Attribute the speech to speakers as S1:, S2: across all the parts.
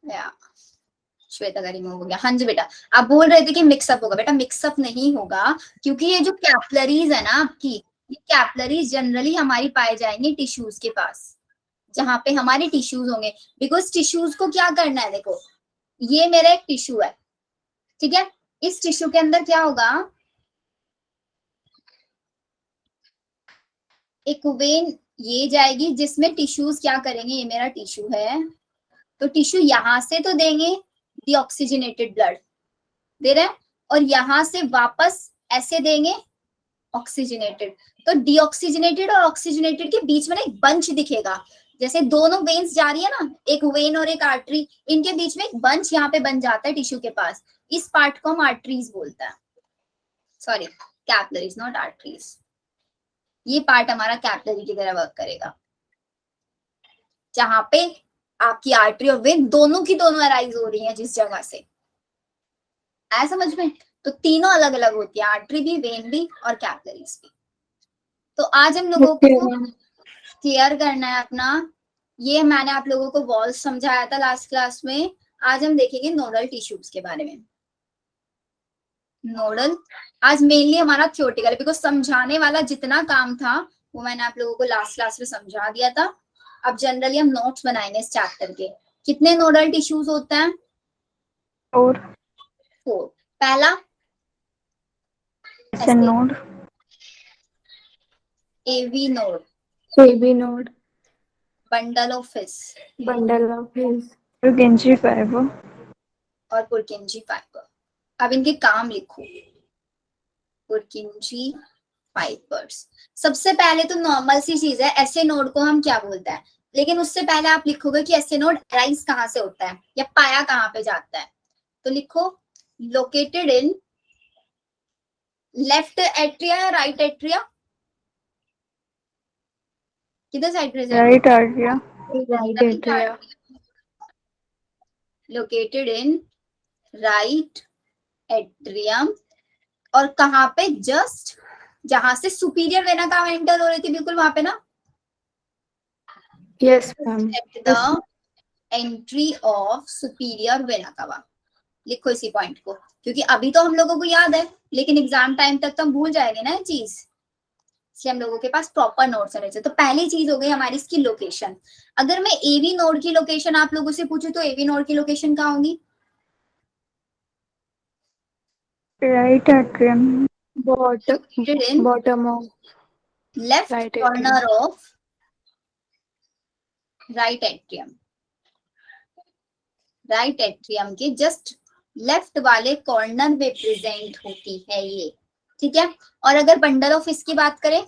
S1: या श्वेता का रिमूव हो गया। हाँ जी बेटा, आप बोल रहे थे कि मिक्सअप होगा। बेटा मिक्सअप नहीं होगा, क्योंकि ये जो कैपलरीज है ना आपकी, ये कैपलरीज जनरली हमारी पाए जाएंगे टिश्यूज के पास, जहां पे हमारे टिश्यूज होंगे। बिकॉज टिश्यूज को क्या करना है, देखो ये मेरा एक टिश्यू है, ठीक है, इस टिश्यू के अंदर क्या होगा, एक वेन ये जाएगी जिसमें टिश्यूज क्या करेंगे, ये मेरा टिश्यू है, तो टिश्यू यहां से तो देंगे डीऑक्सीजनेटेड ब्लड दे रहे हैं, और यहां से वापस ऐसे देंगे ऑक्सीजनेटेड। तो डीऑक्सीजनेटेड और ऑक्सीजनेटेड के बीच में ना एक बंच दिखेगा, जैसे दोनों वेन्स जा रही है ना, एक वेन और एक आर्टरी, इनके बीच में एक बंच यहाँ पे बन जाता है टिश्यू के पास, इस पार्ट को हम आर्टरीज बोलते हैं, सॉरी कैपलरीज नॉट आर्टरीज। ये पार्ट हमारा कैपलरी की तरह वर्क करेगा, जहां पे आपकी आर्टरी और वेन दोनों की दोनों अराइज हो रही है जिस जगह से, आया समझ में। तो तीनों अलग अलग होती है, आर्टरी भी, वेन भी और कैपलरीज भी। तो आज हम लोगों को क्लियर करना है अपना, ये मैंने आप लोगों को वॉल्स समझाया था लास्ट क्लास में, आज हम देखेंगे नोडल टिश्यूज के बारे में। नोडल आज मेनली हमारा थ्योरेटिकल, बिकॉज समझाने वाला जितना काम था वो मैंने आप लोगों को लास्ट क्लास में समझा दिया था। अब जनरली हम नोट्स बनाएंगे इस चैप्टर के। कितने नोडल टिश्यूज होते हैं?
S2: 4
S1: 4। पहला
S2: SN node,
S1: AV node,
S2: AB node,
S1: bundle of His
S2: bundle of his, Purkinje fiber,
S1: और पुरकिंजी फाइबर। अब इनके काम लिखो, पुरकिंजी फाइबर्स। सबसे पहले तो नॉर्मल सी चीज है, ऐसे नोड को हम क्या बोलते हैं, लेकिन उससे पहले आप लिखोगे कि ऐसे नोड अराइज कहाँ से होता है या पाया कहाँ पे जाता है, तो लिखो लोकेटेड इन लेफ्ट एट्रिया या राइट एट्रिया, किधर साइड प्रेजेंट
S2: right
S1: होता
S2: atria, right
S1: है?
S2: atria,
S1: located in right atrium, और कहाँ पे, जस्ट जहां से सुपीरियर वेना का एंटर हो रही थी, बिल्कुल वहां पे ना,
S2: yes ma'am,
S1: at the entry of superior vena कवा। लिखो इसी पॉइंट को, क्योंकि अभी तो हम लोगों को याद है, लेकिन एग्जाम टाइम तक तो हम भूल जाएंगे ना ये चीज, इसलिए हम लोगों के पास प्रॉपर नोट्स होने चाहिए। तो पहली चीज हो गई हमारी इसकी लोकेशन। अगर मैं एवी नोड की लोकेशन आप लोगों से पूछूं तो एवी नोड की लोकेशन कहाँ होगी?
S2: right atrium,
S1: in
S2: bottom of
S1: left
S2: right atrium,
S1: corner of right atrium, right atrium के जस्ट लेफ्ट वाले कॉर्नर में प्रेजेंट होती है ये, ठीक है। और अगर बंडल ऑफ इसकी बात करें,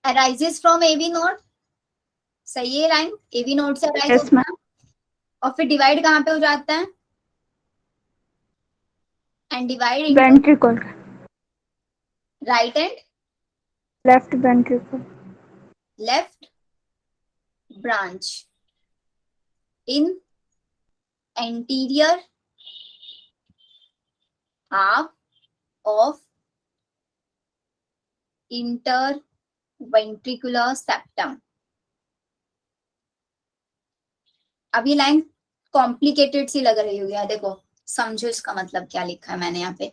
S1: अराइजेस फ्रॉम एवी नोड, सही है लाइन, एवी नोड से अराइज
S2: yes
S1: होता
S2: ma'am,
S1: है, और फिर डिवाइड कहाँ पे हो जाता है, and divide into
S2: ventricle,
S1: right and
S2: left ventricle,
S1: left branch in anterior half of interventricular septum. अब ये लाइन कॉम्प्लिकेटेड सी लग रही होगी, देखो समझो इसका मतलब क्या लिखा है मैंने यहाँ पे,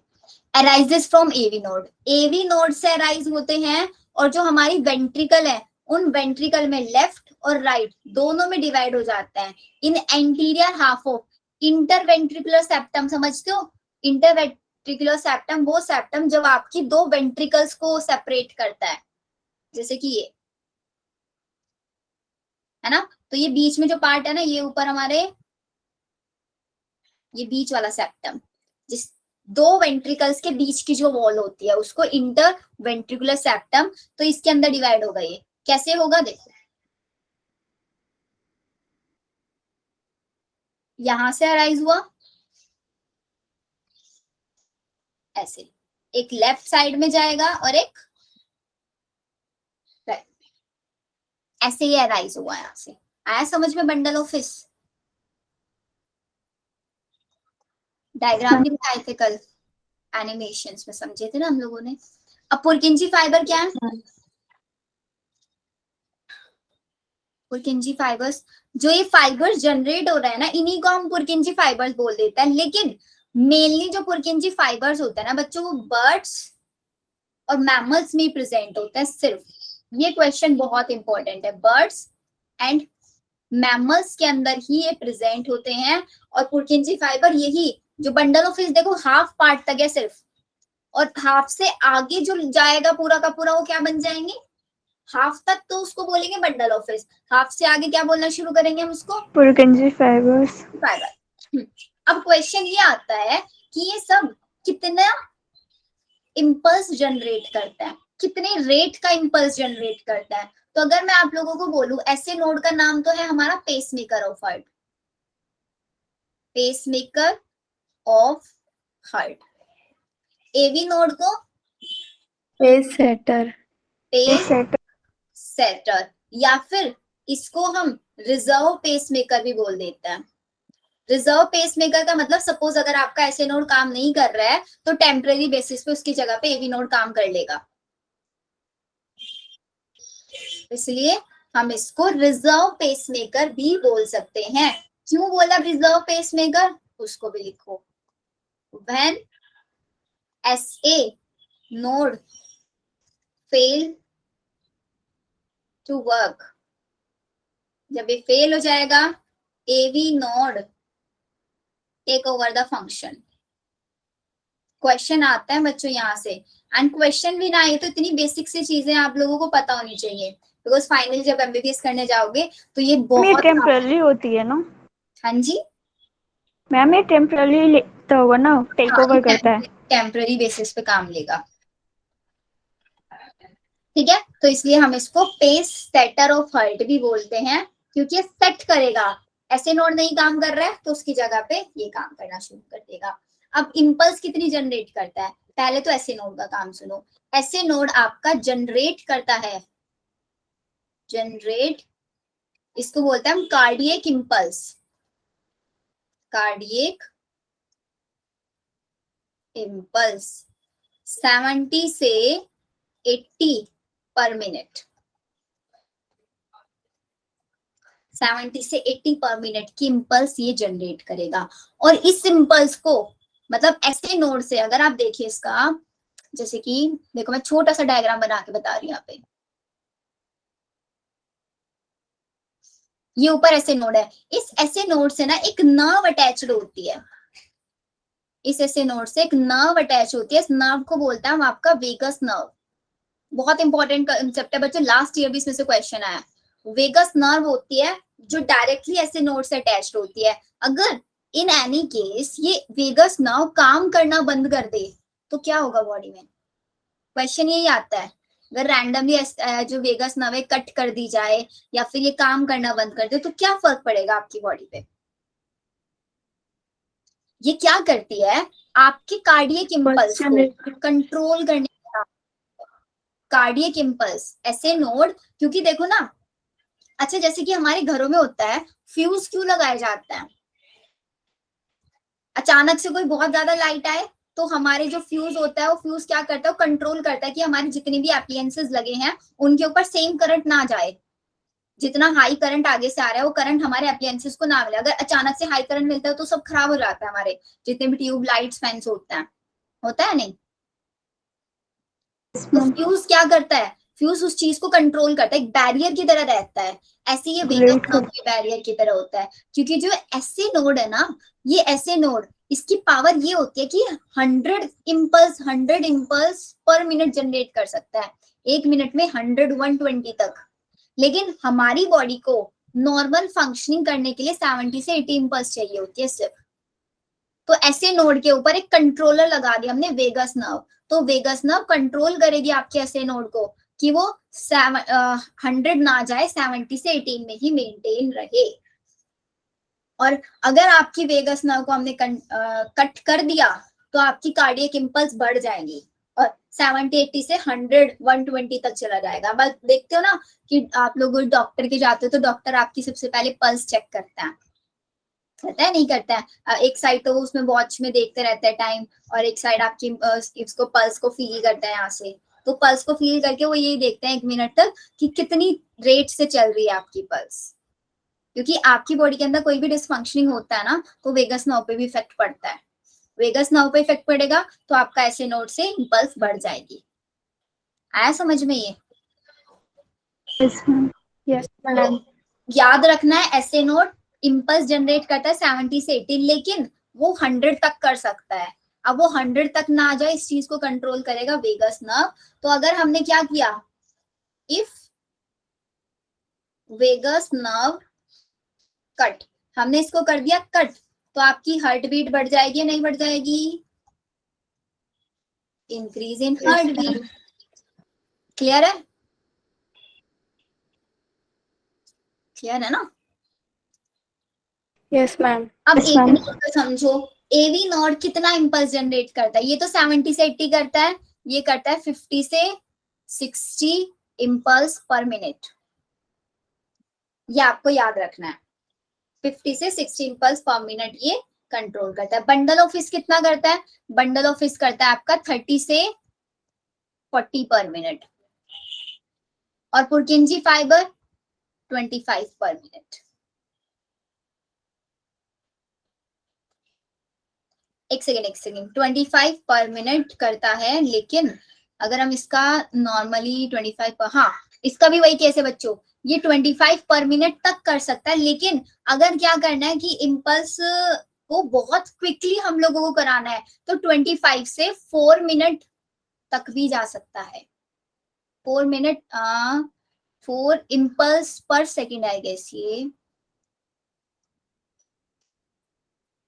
S1: arises from AV node, AV node से अराइज होते हैं, और जो हमारी वेंट्रिकल है उन वेंट्रिकल में लेफ्ट और राइट दोनों में डिवाइड हो जाते हैं in anterior half of interventricular septum. समझते हो, इंटरवेंट्रिकुलर सेप्टम वो सेप्टम जब आपकी दो वेंट्रिकल्स को सेपरेट करता है, जैसे कि ये है ना, तो ये बीच में जो पार्ट है ना, ये ऊपर हमारे ये बीच वाला सेप्टम, जिस दो वेंट्रिकल्स के बीच की जो वॉल होती है उसको इंटर वेंट्रिकुलर सेप्टम, तो इसके अंदर डिवाइड होगा। ये कैसे होगा, देखो यहां से अराइज हुआ ऐसे, एक लेफ्ट साइड में जाएगा और एक राइट, ऐसे ही अराइज हुआ यहां से। आया समझ में bundle of fish?
S2: yes
S1: diagram
S2: ma'am,
S1: भी दिखाए थे कल, एनिमेशंस में समझे थे ना हम लोगों ने। अब पुरकिंजी फाइबर क्या है? पुरकिंजी फाइबर्स, जो ये फाइबर्स जनरेट हो रहा है ना, इन्हीं को हम पुरकिंजी फाइबर्स बोल देते हैं। लेकिन मेनली जो पुरकिंजी फाइबर्स होता है ना बच्चों, वो बर्ड्स और मैमल्स में प्रेजेंट होता है सिर्फ। ये क्वेश्चन बहुत इंपॉर्टेंट है, बर्ड्स एंड मैमल्स के अंदर ही ये प्रेजेंट होते हैं। और पुरकिंजी फाइबर यही, जो बंडल ऑफ फिश देखो हाफ पार्ट तक है सिर्फ, और हाफ से आगे जो जाएगा पूरा का पूरा वो क्या बन जाएंगे, हाफ तक तो उसको बोलेंगे बंडल ऑफ फिश, हाफ से आगे क्या बोलना शुरू करेंगे हम उसको,
S2: पुरकिंजी फाइबर्स।
S1: फाइबर। अब क्वेश्चन ये आता है कि ये सब कितना इम्पल्स जनरेट करता है, कितने रेट का इम्पल्स जनरेट करता है। तो अगर मैं आप लोगों को बोलूं, ऐसे नोड का नाम तो है हमारा pacemaker of heart, pacemaker of heart. AV node को
S2: पेस सेटर,
S1: पेस सेटर, या फिर इसको हम रिजर्व पेसमेकर भी बोल देते हैं। रिजर्व पेसमेकर का मतलब सपोज अगर आपका ऐसे नोड काम नहीं कर रहा है तो टेम्परेरी बेसिस पे उसकी जगह पे एवी नोड काम कर लेगा, इसलिए हम इसको रिजर्व पेसमेकर भी बोल सकते हैं। क्यों बोला रिजर्व पेसमेकर, उसको भी लिखो। When SA node fail to work, जब ये फेल हो जाएगा, AV node take over the function. Question आता है बच्चों यहाँ से, एंड क्वेश्चन भी ना आए तो इतनी बेसिक सी चीजें आप लोगों को पता होनी चाहिए, बिकॉज फाइनल जब MBBS करने जाओगे तो ये बहुत
S2: टेम्पररी होती है ना।
S1: हाँ जी
S2: मैम, ये टेम्पररी तो होगा ना, टेक ओवर करता है,
S1: टेम्पररी बेसिस पे काम लेगा, ठीक है। तो इसलिए हम इसको पेस सेटर ऑफ हार्ट भी बोलते हैं, क्योंकि ये सेट करेगा। ऐसे नोड नहीं काम कर रहा है तो उसकी जगह पे ये काम करना शुरू कर देगा। अब इम्पल्स कितनी जनरेट करता है, पहले तो ऐसे नोड का काम सुनो। ऐसे नोड आपका जनरेट करता है, जनरेट, इसको बोलते हैं हम कार्डियक इम्पल्स, कार्डियक इम्पल्स 70 से 80 पर मिनट, 70 से 80 पर मिनट की इम्पल्स ये जनरेट करेगा। और इस इम्पल्स को मतलब ऐसे नोड से अगर आप देखिए इसका, जैसे कि देखो मैं छोटा सा डायग्राम बना के बता रही हूँ यहाँ पे, ये ऊपर ऐसे नोड है, इस ऐसे नोड से ना एक नर्व अटैच्ड होती है, इस ऐसे नोड से एक नर्व अटैच होती है, इस नर्व को बोलता है हम आपका वेगस नर्व। बहुत इंपॉर्टेंट कंसेप्ट है बच्चों, लास्ट ईयर भी इसमें से क्वेश्चन आया। वेगस नर्व होती है जो डायरेक्टली ऐसे नोड से अटैच्ड होती है। अगर इन एनी केस ये वेगस नर्व काम करना बंद कर दे तो क्या होगा बॉडी में, क्वेश्चन यही आता है। अगर रैंडमली जो वेगस नर्व है कट कर दी जाए या फिर ये काम करना बंद कर दे तो क्या फर्क पड़ेगा आपकी बॉडी पे। ये क्या करती है, आपके कार्डियक इम्पल्स को कंट्रोल करने, कार्डियक इम्पल्स ऐसे नोड, क्योंकि देखो ना, अच्छा जैसे कि हमारे घरों में होता है, फ्यूज क्यों लगाया जाता है, अचानक से कोई बहुत ज्यादा लाइट आए तो हमारे जो फ्यूज होता है वो फ्यूज क्या करता है, वो कंट्रोल करता है कि हमारे जितने भी एप्लियंसेस लगे हैं उनके ऊपर सेम करंट ना जाए, जितना हाई करंट आगे से आ रहा है वो करंट हमारे एप्लियंसेस को ना मिले। अगर अचानक से हाई करंट मिलता है तो सब खराब हो जाता है, हमारे जितने भी ट्यूब लाइट्स फैंस होता है नहीं। तो फ्यूज क्या करता है, फ्यूज उस चीज को कंट्रोल करता है, एक बैरियर की तरह रहता है। ऐसे ये वेगस नर्व के बैरियर की तरह होता है, क्योंकि जो ऐसे नोड है ना, ये ऐसे नोड, इसकी पावर ये होती है कि 100 इम्पल्स पर मिनट जनरेट कर सकता है, एक मिनट में 100-120 तक। लेकिन हमारी बॉडी को नॉर्मल फंक्शनिंग करने के लिए 70 से 80 इम्पल्स चाहिए होती है सिर्फ। तो ऐसे नोड के ऊपर एक कंट्रोलर लगा दिया हमने, वेगस नर्व, तो वेगस नर्व कंट्रोल करेगी आपके ऐसे नोड को कि वो 100 ना जाए, 70 से 18 में ही मेंटेन रहे। और अगर आपकी वेगस नर्व को हमने कट कर दिया तो आपकी कार्डियक इम्पल्स बढ़ जाएंगी और 70-80 से 100-120 तक चला जाएगा। बस देखते हो ना कि आप लोग डॉक्टर के जाते हो तो डॉक्टर आपकी सबसे पहले पल्स चेक करता है नहीं करता है, एक साइड तो वो उसमें वॉच में देखते रहता है टाइम, और एक साइड आपकी इसको पल्स को फील करता है यहाँ से, तो पल्स को फील करके वो यही देखते हैं 1 मिनट तक कि कितनी रेट से चल रही है आपकी पल्स, क्योंकि आपकी बॉडी के अंदर कोई भी डिसफंक्शनिंग होता है ना तो वेगस नर्व पे भी इफेक्ट पड़ता है। वेगस नर्व पे इफेक्ट पड़ेगा तो आपका ऐसे नोड से इम्पल्स बढ़ जाएगी। आया समझ में ये?
S2: Yes ma'am.
S3: Yes ma'am.
S1: याद रखना है ऐसे नोड इम्पल्स जनरेट करता है 70 से 80, लेकिन वो 100 तक कर सकता है। अब वो 100 तक ना आ जाए, इस चीज को कंट्रोल करेगा वेगस नर्व। तो अगर हमने क्या किया, इफ वेगस नर्व कट, हमने इसको कर दिया कट, तो आपकी हार्ट बीट बढ़ जाएगी या नहीं बढ़ जाएगी? Increase in heart beat. Clear है? क्लियर है ना?
S3: Yes ma'am.
S1: अब
S2: Yes,
S1: एक
S2: ma'am.
S1: मिनट का समझो, एवी नोड कितना इम्पल्स जनरेट करता है? ये तो 70 से 80 करता है, ये करता है 50 से 60 इम्पल्स पर मिनट। ये आपको याद रखना है, 50 से 60 इम्पल्स पर मिनट ये कंट्रोल करता है। बंडल ऑफ हिस कितना करता है? बंडल ऑफ हिस करता है आपका 30 से 40 पर मिनट, और पुरकिंजी फाइबर 25 पर मिनट। एक सेकेंड 25 पर मिनट करता है, लेकिन अगर हम इसका नॉर्मली 25 पर, हाँ इसका भी वही केस है बच्चों, ये 25 पर मिनट तक कर सकता है, लेकिन अगर क्या करना है कि इम्पल्स को बहुत क्विकली हम लोगों को कराना है तो 25 से 4 मिनट तक भी जा सकता है। 4 मिनट 4 इम्पल्स पर सेकेंड आई गेस। ये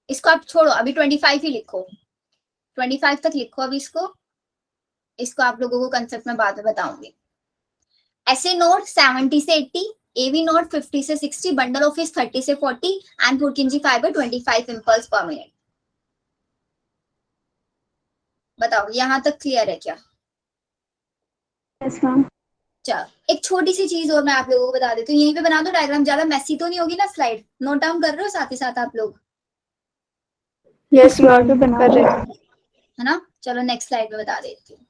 S1: इसको आप छोड़ो, अभी 25 ही लिखो, 25 तक लिखो अभी इसको आप लोगों को कंसेप्ट में बाद में बताऊंगी। ऐसे नोड 70 से 80, एवी नोड 50 से 60, बंडल ऑफ हिस 30 से 40 एंड पुरकिंजी फाइबर 25 इम्पल्स पर मिनट। बताओ यहां तक क्लियर है क्या?
S2: Yes, ma'am.
S1: चलो एक छोटी सी चीज और मैं आप लोगों को बता देती हूँ, यहीं पे बना दो डायग्राम, ज्यादा मैसी तो नहीं होगी ना स्लाइड? नोट डाउन कर रहे हो साथ ही साथ आप लोग?
S3: Yes
S2: Yes,
S3: ma'am
S2: ma'am.
S3: कर रहे हैं।
S1: है ना? चलो नेक्स्ट स्लाइड में बता देती हूँ।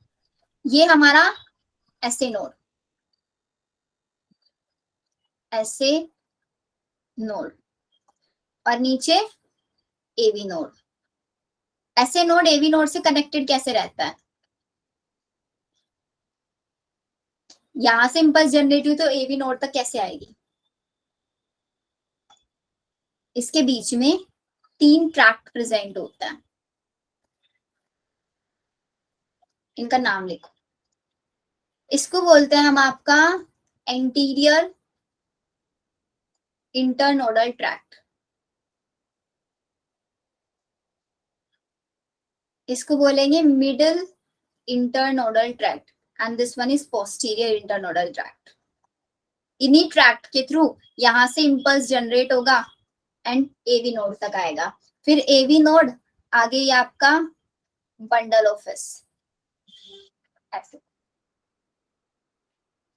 S1: ये हमारा ऐसे नोड, ऐसे नोड, और नीचे एवी नोड। ऐसे नोड एवी नोड से कनेक्टेड कैसे रहता है? यहां से इंपल्स जनरेट हुई तो एवी नोड तक कैसे आएगी? इसके बीच में 3 ट्रैक्ट प्रेजेंट होता है, इनका नाम लिखो। इसको बोलते हैं हम आपका एंटीरियर इंटरनोडल ट्रैक्ट, इसको बोलेंगे middle internodal tract, and this one is posterior internodal tract. इन्हीं ट्रैक्ट के थ्रू यहां से इंपल्स जनरेट होगा एंड एवी नोड तक आएगा। फिर एवी नोड आगे ये आपका बंडल ऑफ हिस, ऐसे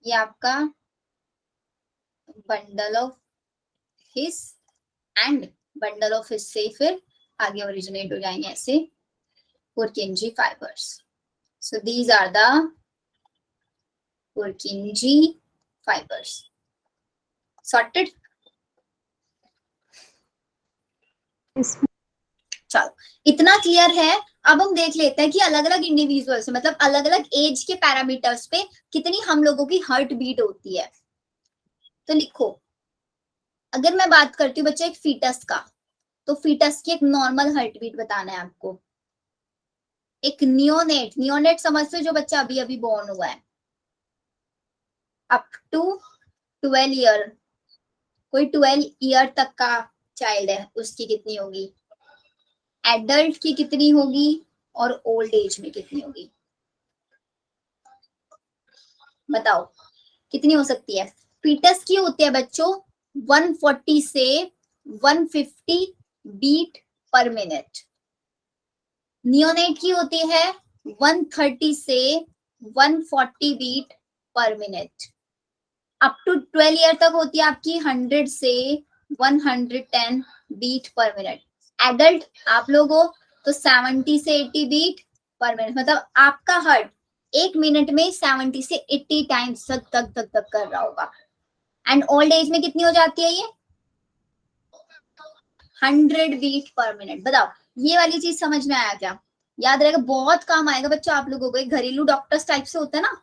S1: ये आपका bundle of His, and bundle of His से फिर आगे ओरिजिनेट हो जाएंगे ऐसे Purkinje fibres. So these are the Purkinje fibres. Sorted?
S2: Yes,
S1: चलो इतना क्लियर है। अब हम देख लेते हैं कि अलग अलग इंडिविजुअल्स, मतलब अलग अलग एज के पैरामीटर्स पे कितनी हम लोगों की हार्ट बीट होती है। तो लिखो, अगर मैं बात करती हूँ बच्चे एक फीटस का, तो फीटस की एक नॉर्मल हार्ट बीट बताना है आपको। एक नियोनेट, नियोनेट समझते हो जो बच्चा अभी अभी बॉर्न हुआ है, अप टू 12 ईयर, कोई 12 ईयर तक का चाइल्ड है, उसकी कितनी होगी? एडल्ट की कितनी होगी और ओल्ड एज में कितनी होगी? बताओ कितनी हो सकती है? फीटस की होती है बच्चों 140 से 150 बीट पर मिनट। नियोनेट की होती है 130 से 140 बीट पर मिनट। अप टू 12 ईयर तक होती है आपकी 100 से 110 बीट पर मिनट। एडल्ट आप लोग हो तो 70 से 80 बीट पर मिनट। मतलब आपका हार्ट 1 मिनट में 70 से 80 टाइम्स तक कर रहा होगा। एंड ओल्ड एज में कितनी हो जाती है ये? 100 बीट पर मिनट। बताओ ये वाली चीज समझ में आया क्या? याद रहेगा, बहुत काम आएगा बच्चों आप लोगों को। एक घरेलू डॉक्टर्स टाइप से होता है ना,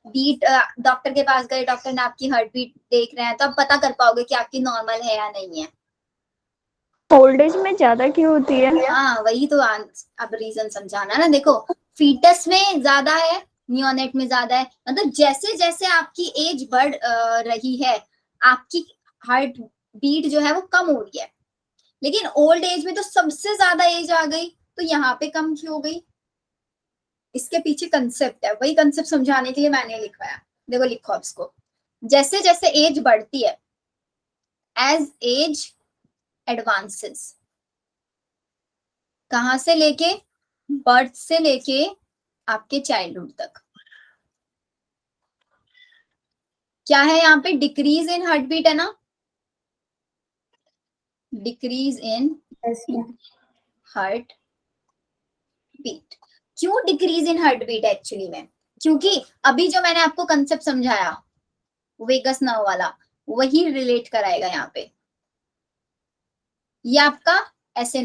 S1: बीट डॉक्टर के पास गए, डॉक्टर ने आपकी हार्ट बीट देख रहे हैं, तो आप पता कर पाओगे कि आपकी नॉर्मल है या नहीं है।
S2: ओल्ड एज में ज्यादा क्यों होती है?
S1: हाँ वही तो अब रीजन समझाना ना। देखो फीटस में ज्यादा है, नियोनेट में ज्यादा है। मतलब जैसे जैसे आपकी एज बढ़ रही है, आपकी हार्ट बीट जो है वो कम हो रही है। लेकिन ओल्ड एज में तो सबसे ज्यादा एज आ गई, तो यहाँ पे कम क्यों हो गई? इसके पीछे कंसेप्ट है, वही कंसेप्ट समझाने के लिए मैंने लिखवाया। देखो लिखो अब इसको, जैसे जैसे एज बढ़ती है, एज एज एडवांसेस, कहां से लेके? बर्थ से लेके आपके चाइल्डहुड तक। क्या है यहाँ पे? डिक्रीज इन हार्ट बीट है ना, decrease in
S3: Yes, ma'am.
S1: Heart beat. क्यों decrease in heart beat actually में? क्योंकि अभी जो मैंने आपको कंसेप्ट समझाया वेगस नर्व वाला, वही रिलेट कराएगा यहाँ पे। ये आपका ऐसे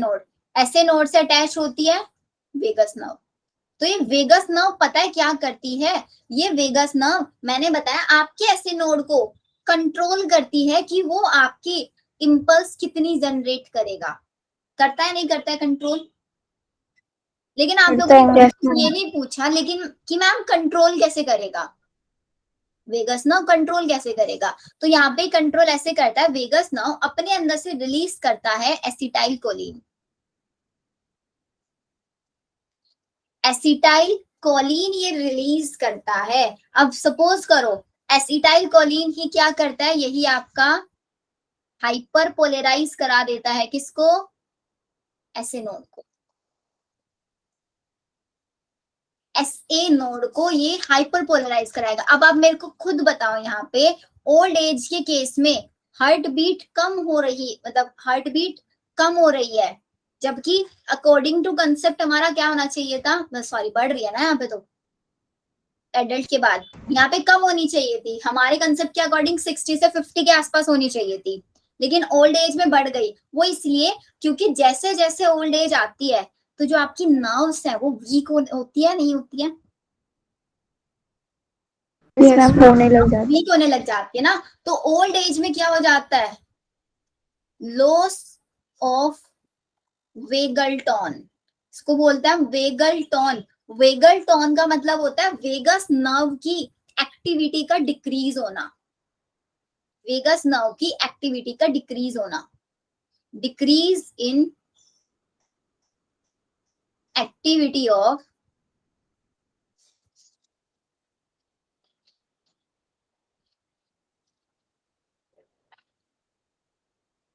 S1: नोड से अटैच होती है वेगस नर्व। तो ये वेगस नर्व पता है क्या करती है? ये वेगस नर्व मैंने बताया आपके ऐसे नोड को कंट्रोल करती है कि वो आपकी इंपल्स कितनी जनरेट करेगा। करता है नहीं करता है कंट्रोल? लेकिन आप लोगों ने
S3: Yes, ma'am.
S1: ये नहीं पूछा लेकिन कि मैम कंट्रोल कैसे करेगा, वेगस नर्व कंट्रोल कैसे करेगा? तो यहाँ पे कंट्रोल ऐसे करता है, वेगस नर्व अपने अंदर से रिलीज करता है एसिटाइल कोलिन। एसिटाइल कोलिन ये रिलीज करता है। अब सपोज करो एसिटाइल कोलिन ही क्या करता है? यही आपका हाइपर पोलराइज करा देता है किसको? एसए नोड को। एसए नोड को ये हाइपर पोलराइज कराएगा। अब आप मेरे को खुद बताओ, यहाँ पे ओल्ड एज के केस में हार्ट बीट कम हो रही, मतलब हार्ट बीट कम हो रही है, जबकि अकॉर्डिंग टू कंसेप्ट हमारा क्या होना चाहिए था? सॉरी बढ़ रही है ना यहाँ पे, तो एडल्ट के बाद यहाँ पे कम होनी चाहिए थी। हमारे कंसेप्ट के अकॉर्डिंग 60 से 50 के आसपास होनी चाहिए थी, लेकिन ओल्ड एज में बढ़ गई। वो इसलिए क्योंकि जैसे जैसे ओल्ड एज आती है तो जो आपकी नर्व्स है वो वीक होती है, नहीं होती है?
S3: Yes, ma'am.
S2: होने लग जाती
S1: वीक होने लग जाती है ना। तो ओल्ड एज में क्या हो जाता है? लॉस ऑफ वेगल टोन, इसको बोलते हैं वेगल टोन। वेगल टोन का मतलब होता है वेगस नर्व की एक्टिविटी का डिक्रीज होना। वेगस नर्व की एक्टिविटी का डिक्रीज होना, decrease in activity of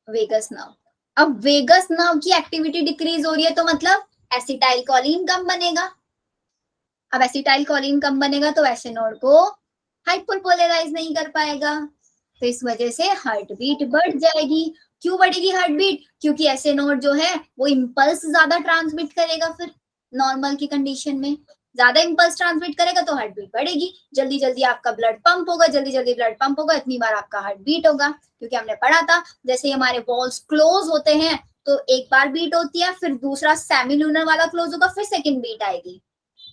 S1: vagus nerve. अब वेगस नर्व की एक्टिविटी डिक्रीज हो रही है तो मतलब एसिटाइल कोलिन कम बनेगा। अब एसिटाइल कोलिन कम बनेगा तो ऐसे नोड को हाइपरपोलराइज नहीं कर पाएगा, तो इस वजह से हार्ट बीट बढ़ जाएगी। क्यों बढ़ेगी हार्ट बीट? क्योंकि ऐसे नोड जो है वो इंपल्स ज्यादा ट्रांसमिट करेगा। फिर नॉर्मल की कंडीशन में ज्यादा इंपल्स ट्रांसमिट करेगा तो हार्ट बीट बढ़ेगी, जल्दी जल्दी आपका ब्लड पंप होगा, जल्दी जल्दी ब्लड पंप होगा, इतनी बार आपका हार्ट बीट होगा। क्योंकि हमने पढ़ा था जैसे हमारे वॉल्स क्लोज होते हैं तो एक बार बीट होती है, फिर दूसरा सेमिलूनर वाला क्लोज होगा, फिर सेकेंड बीट आएगी।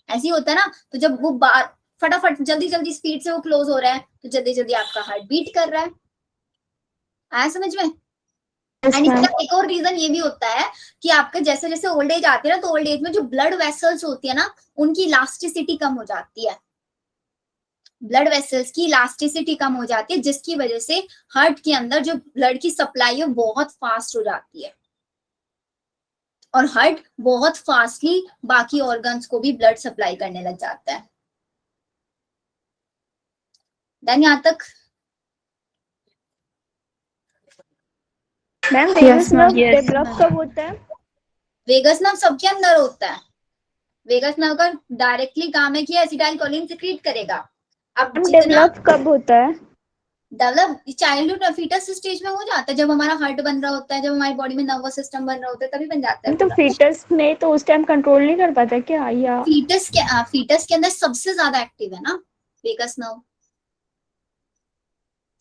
S1: ऐसी होता है ना। तो जब वो बार फटाफट जल्दी जल्दी स्पीड से वो क्लोज हो रहा है तो जल्दी जल्दी आपका हार्ट बीट कर रहा है। आया समझ में?
S3: Yes,
S1: and
S3: ma'am.
S1: इसका एक और रीजन ये भी होता है कि आपके जैसे जैसे ओल्ड एज आती है ना, तो ओल्ड एज में जो ब्लड वेसल्स होती है ना, उनकी इलास्टिसिटी कम हो जाती है। ब्लड वेसल्स की इलास्टिसिटी कम हो जाती है, जिसकी वजह से हार्ट के अंदर जो ब्लड की सप्लाई है बहुत फास्ट हो जाती है, और हार्ट बहुत फास्टली बाकी ऑर्गन्स को भी ब्लड सप्लाई करने लग जाता है। देन यहाँ तक
S2: ma'am
S3: Yes,
S2: vagus
S3: ma'am.
S2: Nerve develop कब होता है?
S1: वेगस नर्व सबके अंदर होता है। वेगस नर्व का डायरेक्टली काम है कि एसिटाइल कोलिन सिक्रीट करेगा। अब
S2: मैम
S1: जितना
S2: डेवलप कब होता है?
S1: डेवलप चाइल्डहुड फीटस स्टेज में हो जाता है, जब हमारा हार्ट बन रहा होता है, जब हमारी बॉडी में नर्वस सिस्टम बन रहा होता है, तभी बन जाता है
S2: तो
S1: पूरा।
S2: फीटस में तो उस टाइम कंट्रोल नहीं कर पाता क्या, या
S1: फीटस के अंदर सबसे ज्यादा एक्टिव है ना वेगस नर्व,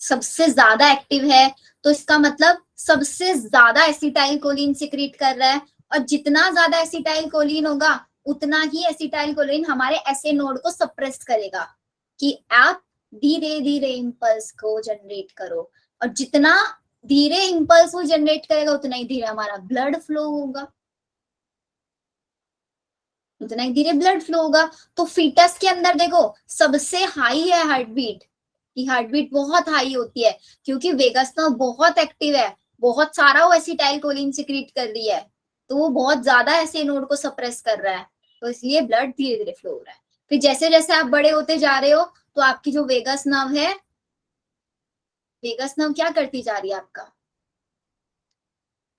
S1: सबसे ज्यादा एक्टिव है, तो इसका मतलब सबसे ज्यादा एसिटाइल कोलिन सिक्रीट कर रहा है, और जितना ज्यादा एसिटाइल कोलिन होगा उतना ही एसिटाइल कोलिन हमारे ऐसे नोड को सप्रेस करेगा कि आप धीरे धीरे इंपल्स को जनरेट करो, और जितना धीरे इंपल्स वो जनरेट करेगा उतना ही धीरे हमारा ब्लड फ्लो होगा, उतना ही धीरे ब्लड फ्लो होगा। तो फीटस के अंदर देखो सबसे हाई है हार्ट बीट, की हार्ट बीट बहुत हाई होती है, क्योंकि वेगस नर्व बहुत एक्टिव है, बहुत सारा वो एसिटाइल कोलिन सिक्रीट कर रही है, तो वो बहुत ज्यादा ऐसे नोड को सप्रेस कर रहा है, तो इसलिए ब्लड धीरे धीरे फ्लो हो रहा है। फिर जैसे जैसे आप बड़े होते जा रहे हो तो आपकी जो वेगस नर्व है, वेगस नर्व क्या करती जा रही है, आपका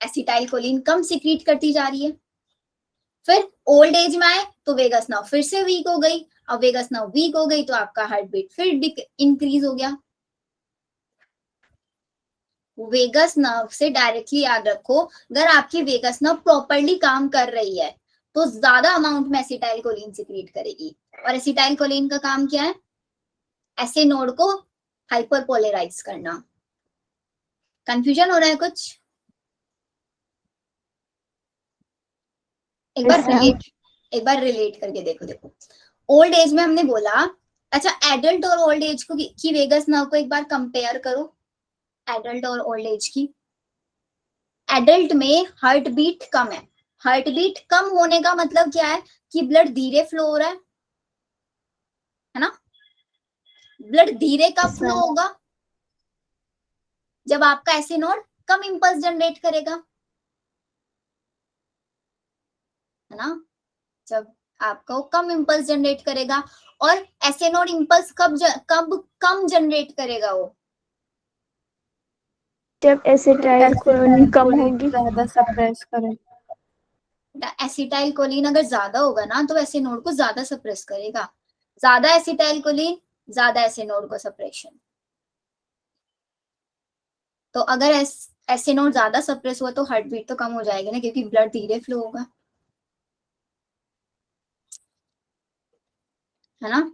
S1: एसिटाइल कोलिन कम सिक्रीट करती जा रही है। फिर ओल्ड एज में आए तो वेगस नर्व फिर से वीक हो गई, अब वेगस नर्व वीक हो गई तो आपका हार्ट बीट फिर इंक्रीज हो गया। वेगस नर्व से डायरेक्टली याद रखो, अगर आपकी वेगस नर्व प्रॉपरली काम कर रही है तो ज्यादा अमाउंट में एसिटाइल कोलिन सिक्रीट करेगी, और एसिटाइल कोलिन का काम क्या है, ऐसे नोड को हाइपरपोलराइज करना। कंफ्यूजन हो रहा है कुछ? एक बार
S2: Yes, ma'am.
S1: एक बार रिलेट करके देखो। देखो ओल्ड एज में हमने बोला, अच्छा एडल्ट और ओल्ड एज को की वेगस नर्व को एक बार कंपेयर करो, एडल्ट और ओल्ड एज की। एडल्ट में हार्ट बीट कम है, हार्ट बीट कम होने का मतलब क्या है कि ब्लड धीरे फ्लो हो रहा है ना। ब्लड धीरे कब
S3: Yes,
S1: फ्लो
S3: ma'am.
S1: होगा, जब आपका ऐसे नोड कम इंपल्स जनरेट करेगा, है ना, जब आपका वो कम इंपल्स जनरेट करेगा। और ऐसे नोड इंपल्स कब कम जनरेट करेगा, वो
S2: जब एसिटाइल कोलिन कम होगी।
S3: ज्यादा सप्रेस करें।
S1: एसिटाइल कोलिन अगर ज्यादा होगा ना तो ऐसे नोड को ज्यादा सप्रेस करेगा, ज्यादा एसिटाइल कोलिन ज्यादा ऐसे नोड को सप्रेशन। तो अगर ऐसे नोड ज्यादा सप्रेस हुआ तो हार्ट बीट तो कम हो जाएगी ना, क्योंकि ब्लड धीरे फ्लो होगा, है ना।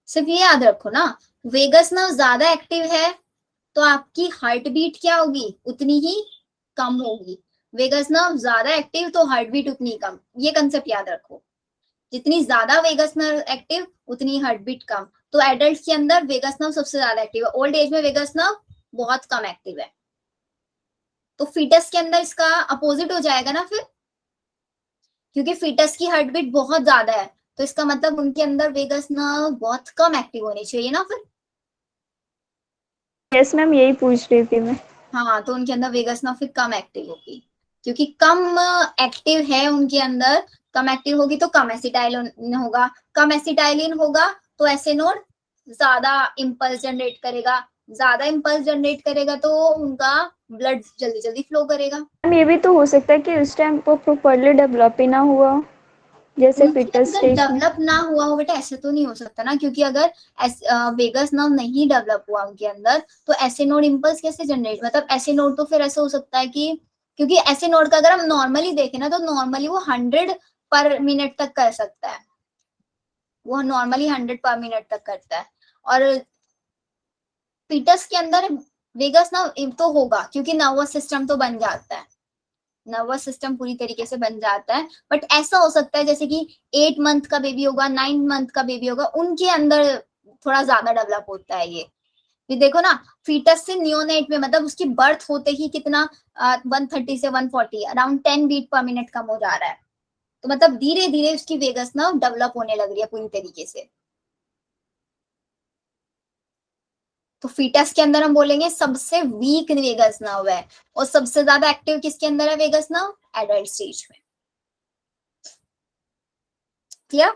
S1: सिर्फ ये याद रखो ना, वेगस नर्व ज्यादा एक्टिव है तो आपकी हार्ट बीट क्या होगी, उतनी ही कम होगी। वेगस नर्व ज्यादा एक्टिव तो हार्ट बीट उतनी कम, ये कंसेप्ट याद रखो। जितनी ज्यादा वेगस नर्व एक्टिव उतनी हार्ट बीट कम। तो एडल्ट के अंदर वेगस नर्व सबसे ज्यादा एक्टिव है, ओल्ड एज में वेगस नर्व बहुत कम एक्टिव है। तो फीटस के अंदर इसका अपोजिट हो जाएगा ना फिर, क्योंकि फीटस की हार्ट बीट बहुत ज्यादा है, तो इसका मतलब उनके अंदर वेगस नर्व बहुत कम एक्टिव होनी चाहिए ना फिर।
S2: यस मैम, यही पूछ रही थी मैं।
S1: हाँ, तो उनके अंदर वेगस नर्व फिर कम एक्टिव होगी, क्योंकि कम एक्टिव है उनके अंदर, कम एक्टिव होगी तो कम एसिटाइलिन होगा, कम एसिटाइलिन होगा तो ऐसे नोड ज्यादा इंपल्स जनरेट करेगा, ज्यादा इंपल्स जनरेट करेगा तो उनका ब्लड जल्दी जल्दी फ्लो करेगा।
S2: मैम ये भी तो हो सकता है कि उस टाइम वो प्रॉपरली डेवलप ही ना हुआ हो, जैसे
S1: उनके
S2: फीटस
S1: अंदर
S2: स्टेज में।
S1: डेवलप ना हुआ हो बेटा, ऐसे तो नहीं हो सकता ना, क्योंकि अगर वेगस नर्व नहीं डेवलप हुआ उनके अंदर तो ऐसे नोड इंपल्स कैसे जनरेट, मतलब ऐसे नोड तो फिर ऐसे हो सकता है कि, क्योंकि ऐसे नोड का अगर हम नॉर्मली देखें ना तो नॉर्मली वो 100 पर मिनट तक कर सकता है, वो नॉर्मली 100 पर मिनट तक करता है। और फीटस के अंदर वेगस नर्व तो होगा, क्योंकि नर्वस सिस्टम तो बन जाता है, नर्वस सिस्टम पूरी तरीके से बन जाता है। बट ऐसा हो सकता है जैसे कि 8 मंथ का बेबी होगा, 9 मंथ का बेबी होगा, उनके अंदर थोड़ा ज्यादा डेवलप होता है ये देखो ना, फीटस से नियोनेट में मतलब उसकी बर्थ होते ही कितना 130 से 140 अराउंड 10 बीट पर मिनट कम हो जा रहा है, तो मतलब धीरे धीरे उसकी वेगस नर्व डेवलप होने लग रही है पूरी तरीके से। तो फीटस के अंदर हम बोलेंगे सबसे वीक वेगस नर्व है, और सबसे ज्यादा एक्टिव किसके अंदर है वेगस नर्व, एडल्ट स्टेज में। Clear?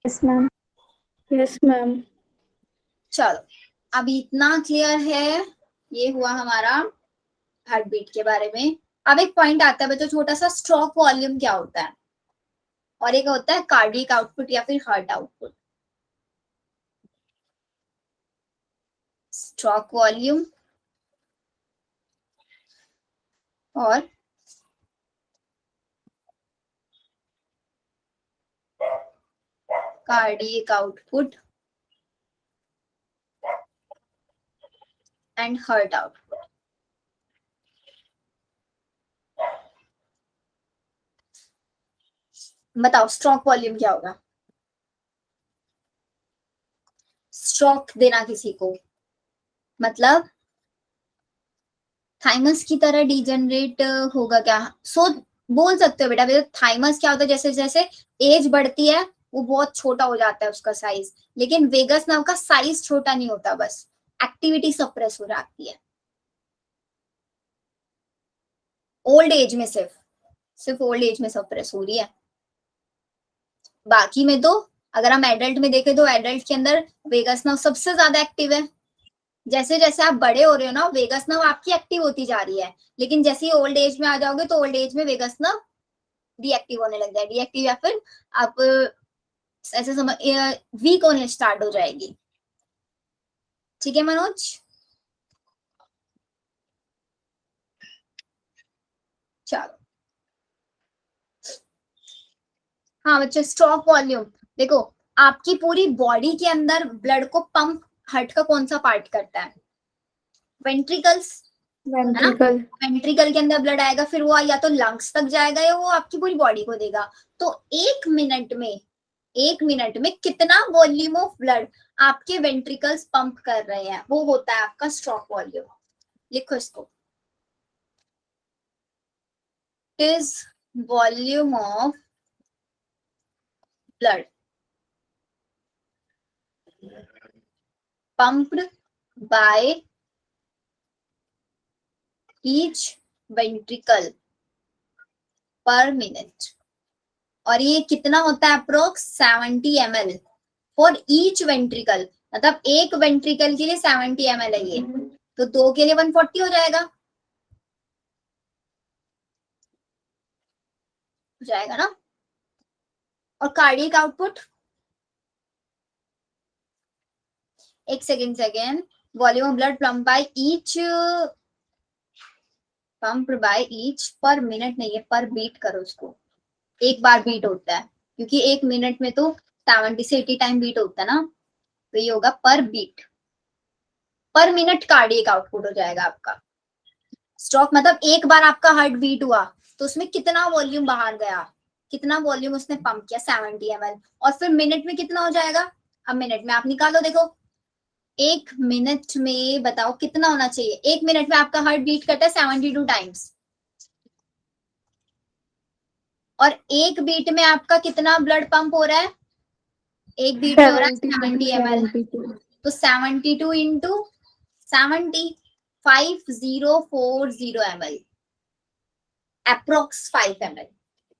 S2: Yes ma'am.
S3: Yes ma'am.
S1: चलो अभी इतना क्लियर है, ये हुआ हमारा हार्ट बीट के बारे में। अब एक पॉइंट आता है बच्चों छोटा सा, स्ट्रोक वॉल्यूम क्या होता है। और एक होता है कार्डियक आउटपुट या फिर हार्ट आउटपुट। स्ट्रोक वॉल्यूम और cardiac output and heart output. बताओ स्ट्रोक वॉल्यूम क्या होगा? स्ट्रोक देना किसी को मतलब थाइमस की तरह डिजेनरेट होगा क्या? बोल सकते हो बेटा। थाइमस क्या होता है, जैसे जैसे एज बढ़ती है वो बहुत छोटा हो जाता है उसका साइज, लेकिन वेगस नर्व का साइज छोटा नहीं होता, बस एक्टिविटी सप्रेस हो जाती है ओल्ड एज में। सिर्फ ओल्ड एज में सप्रेस हो रही है। बाकी में तो अगर हम एडल्ट में देखें तो एडल्ट के अंदर वेगस नर्व सबसे ज्यादा एक्टिव है। जैसे जैसे आप बड़े हो रहे हो ना, वेगस नर्व आपकी एक्टिव होती जा रही है, लेकिन जैसे ही ओल्ड एज में आ जाओगे तो ओल्ड एज में वेगस नर्व डीएक्टिव होने लग जाए, डीएक्टिव या फिर आप ऐसे समझ वीक होने स्टार्ट हो जाएगी। ठीक है मनोज? चलो हाँ बच्चे, स्ट्रोक वॉल्यूम देखो, आपकी पूरी बॉडी के अंदर ब्लड को पंप हार्ट का कौन सा पार्ट करता है? वेंट्रिकल्स, है ना?
S3: वेंट्रिकल।
S1: वेंट्रिकल के अंदर ब्लड आएगा, फिर वो या तो लंग्स तक जाएगा या वो आपकी पूरी बॉडी को देगा। तो एक मिनट में कितना वॉल्यूम ऑफ ब्लड आपके वेंट्रिकल्स पंप कर रहे हैं, वो होता है आपका स्ट्रोक वॉल्यूम। लिखो इसको, is volume of blood pumped by each ventricle per minute। और ये कितना होता है? Approx 70 ml for each ventricle. मतलब एक वेंट्रिकल के लिए 70 ml है ये, तो दो के लिए 140 हो जाएगा। हो जाएगा ना? और कार्डियक आउटपुट, एक second, volume of blood pumped by each पर मिनट नहीं है, पर बीट करो उसको। एक बार बीट होता है, क्योंकि एक मिनट में तो 70 से 80 टाइम बीट होता है ना, तो ये होगा पर बीट। पर मिनट कार्डियक आउटपुट हो जाएगा आपका। स्ट्रोक मतलब एक बार आपका हार्ट बीट हुआ तो उसमें कितना वॉल्यूम बाहर गया, कितना वॉल्यूम उसने पंप किया, 70 ml। और फिर मिनट में कितना हो जाएगा? अब मिनट में आप निकालो, देखो एक मिनट में बताओ कितना होना चाहिए। एक मिनट में आपका हार्ट बीट करता है 72 टाइम्स, और एक बीट में आपका कितना ब्लड पंप हो रहा है? एक बीट में हो रहा है 70 ml। तो 72 into 70, 5040 ml, approx 5 ml।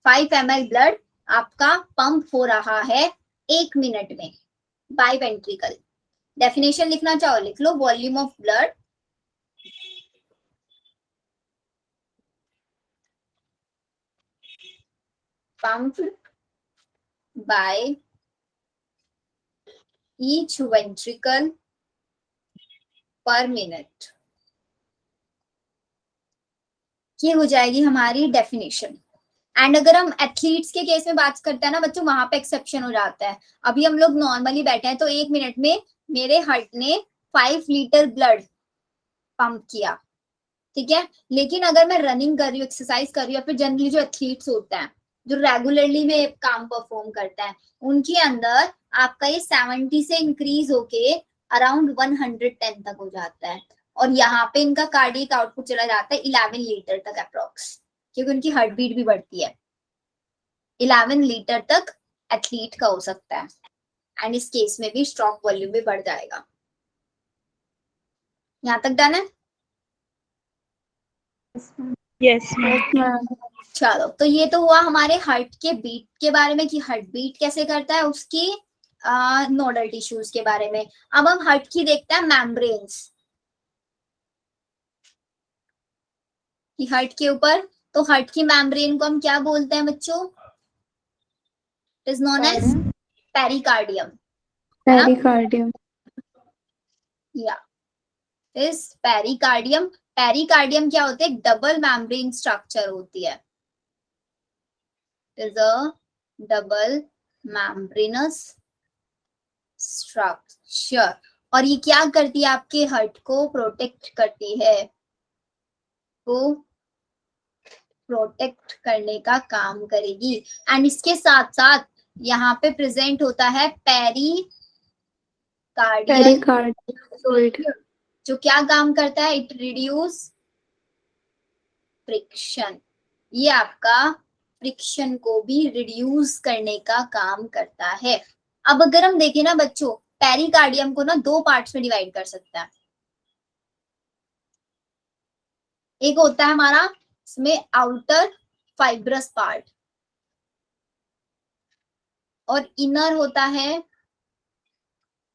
S1: 5 ml blood आपका पंप हो रहा है एक मिनट में बाय वेंट्रिकल। डेफिनेशन लिखना चाहो लिख लो, volume of blood pumped by each ventricle per minute। ये हो जाएगी हमारी डेफिनेशन। एंड अगर हम एथलीट्स के केस में बात करते हैं ना बच्चों, वहां पे एक्सेप्शन हो जाता है। अभी हम लोग नॉर्मली बैठे हैं तो एक मिनट में मेरे हार्ट ने 5 लीटर ब्लड पंप किया, ठीक है। लेकिन अगर मैं रनिंग कर रही हूँ, एक्सरसाइज कर रही हूँ, फिर जनरली जो एथलीट्स होते हैं जो रेगुलरली में काम परफॉर्म करते हैं, उनके अंदर आपका ये 70 से इंक्रीज होके अराउंड 110 तक हो जाता है। और यहाँ पे इनका कार्डियक आउटपुट चला जाता है 11 लीटर तक अप्रोक्स, क्योंकि उनकी हार्ट बीट भी बढ़ती है। 11 लीटर तक एथलीट का हो सकता है, एंड इस केस में भी स्ट्रोक वॉल्यूम भी बढ़ जाएगा। यहाँ तक डन है?
S2: Yes
S3: ma'am.
S1: चलो, तो ये तो हुआ हमारे हार्ट के बीट के बारे में कि हार्ट बीट कैसे करता है, उसकी नोडल टिश्यूज के बारे में। अब हम हार्ट की देखते हैं मेम्ब्रेन्स कि हार्ट के ऊपर, तो हार्ट की मेम्ब्रेन को हम क्या बोलते हैं बच्चों? It is known as pericardium.
S3: Pericardium.
S1: या इज पेरिकार्डियम. पेरिकार्डियम क्या होता है? एक डबल मेम्ब्रेन स्ट्रक्चर होती है. Is a double membranous structure. और ये क्या करती है? आपके हार्ट को प्रोटेक्ट करती है, को प्रोटेक्ट करने का काम करेगी. एंड इसके साथ साथ यहाँ पे प्रेजेंट होता है पेरिकार्डियल,
S3: Pericardium fluid.
S1: जो क्या काम करता है? It reduce friction. ये आपका फ्रिक्शन को भी रिड्यूस करने का काम करता है. अब अगर हम देखें ना बच्चों, पेरिकार्डियम को ना दो पार्ट्स में डिवाइड कर सकते हैं. एक होता है हमारा इसमें आउटर फाइब्रस पार्ट, और इनर होता है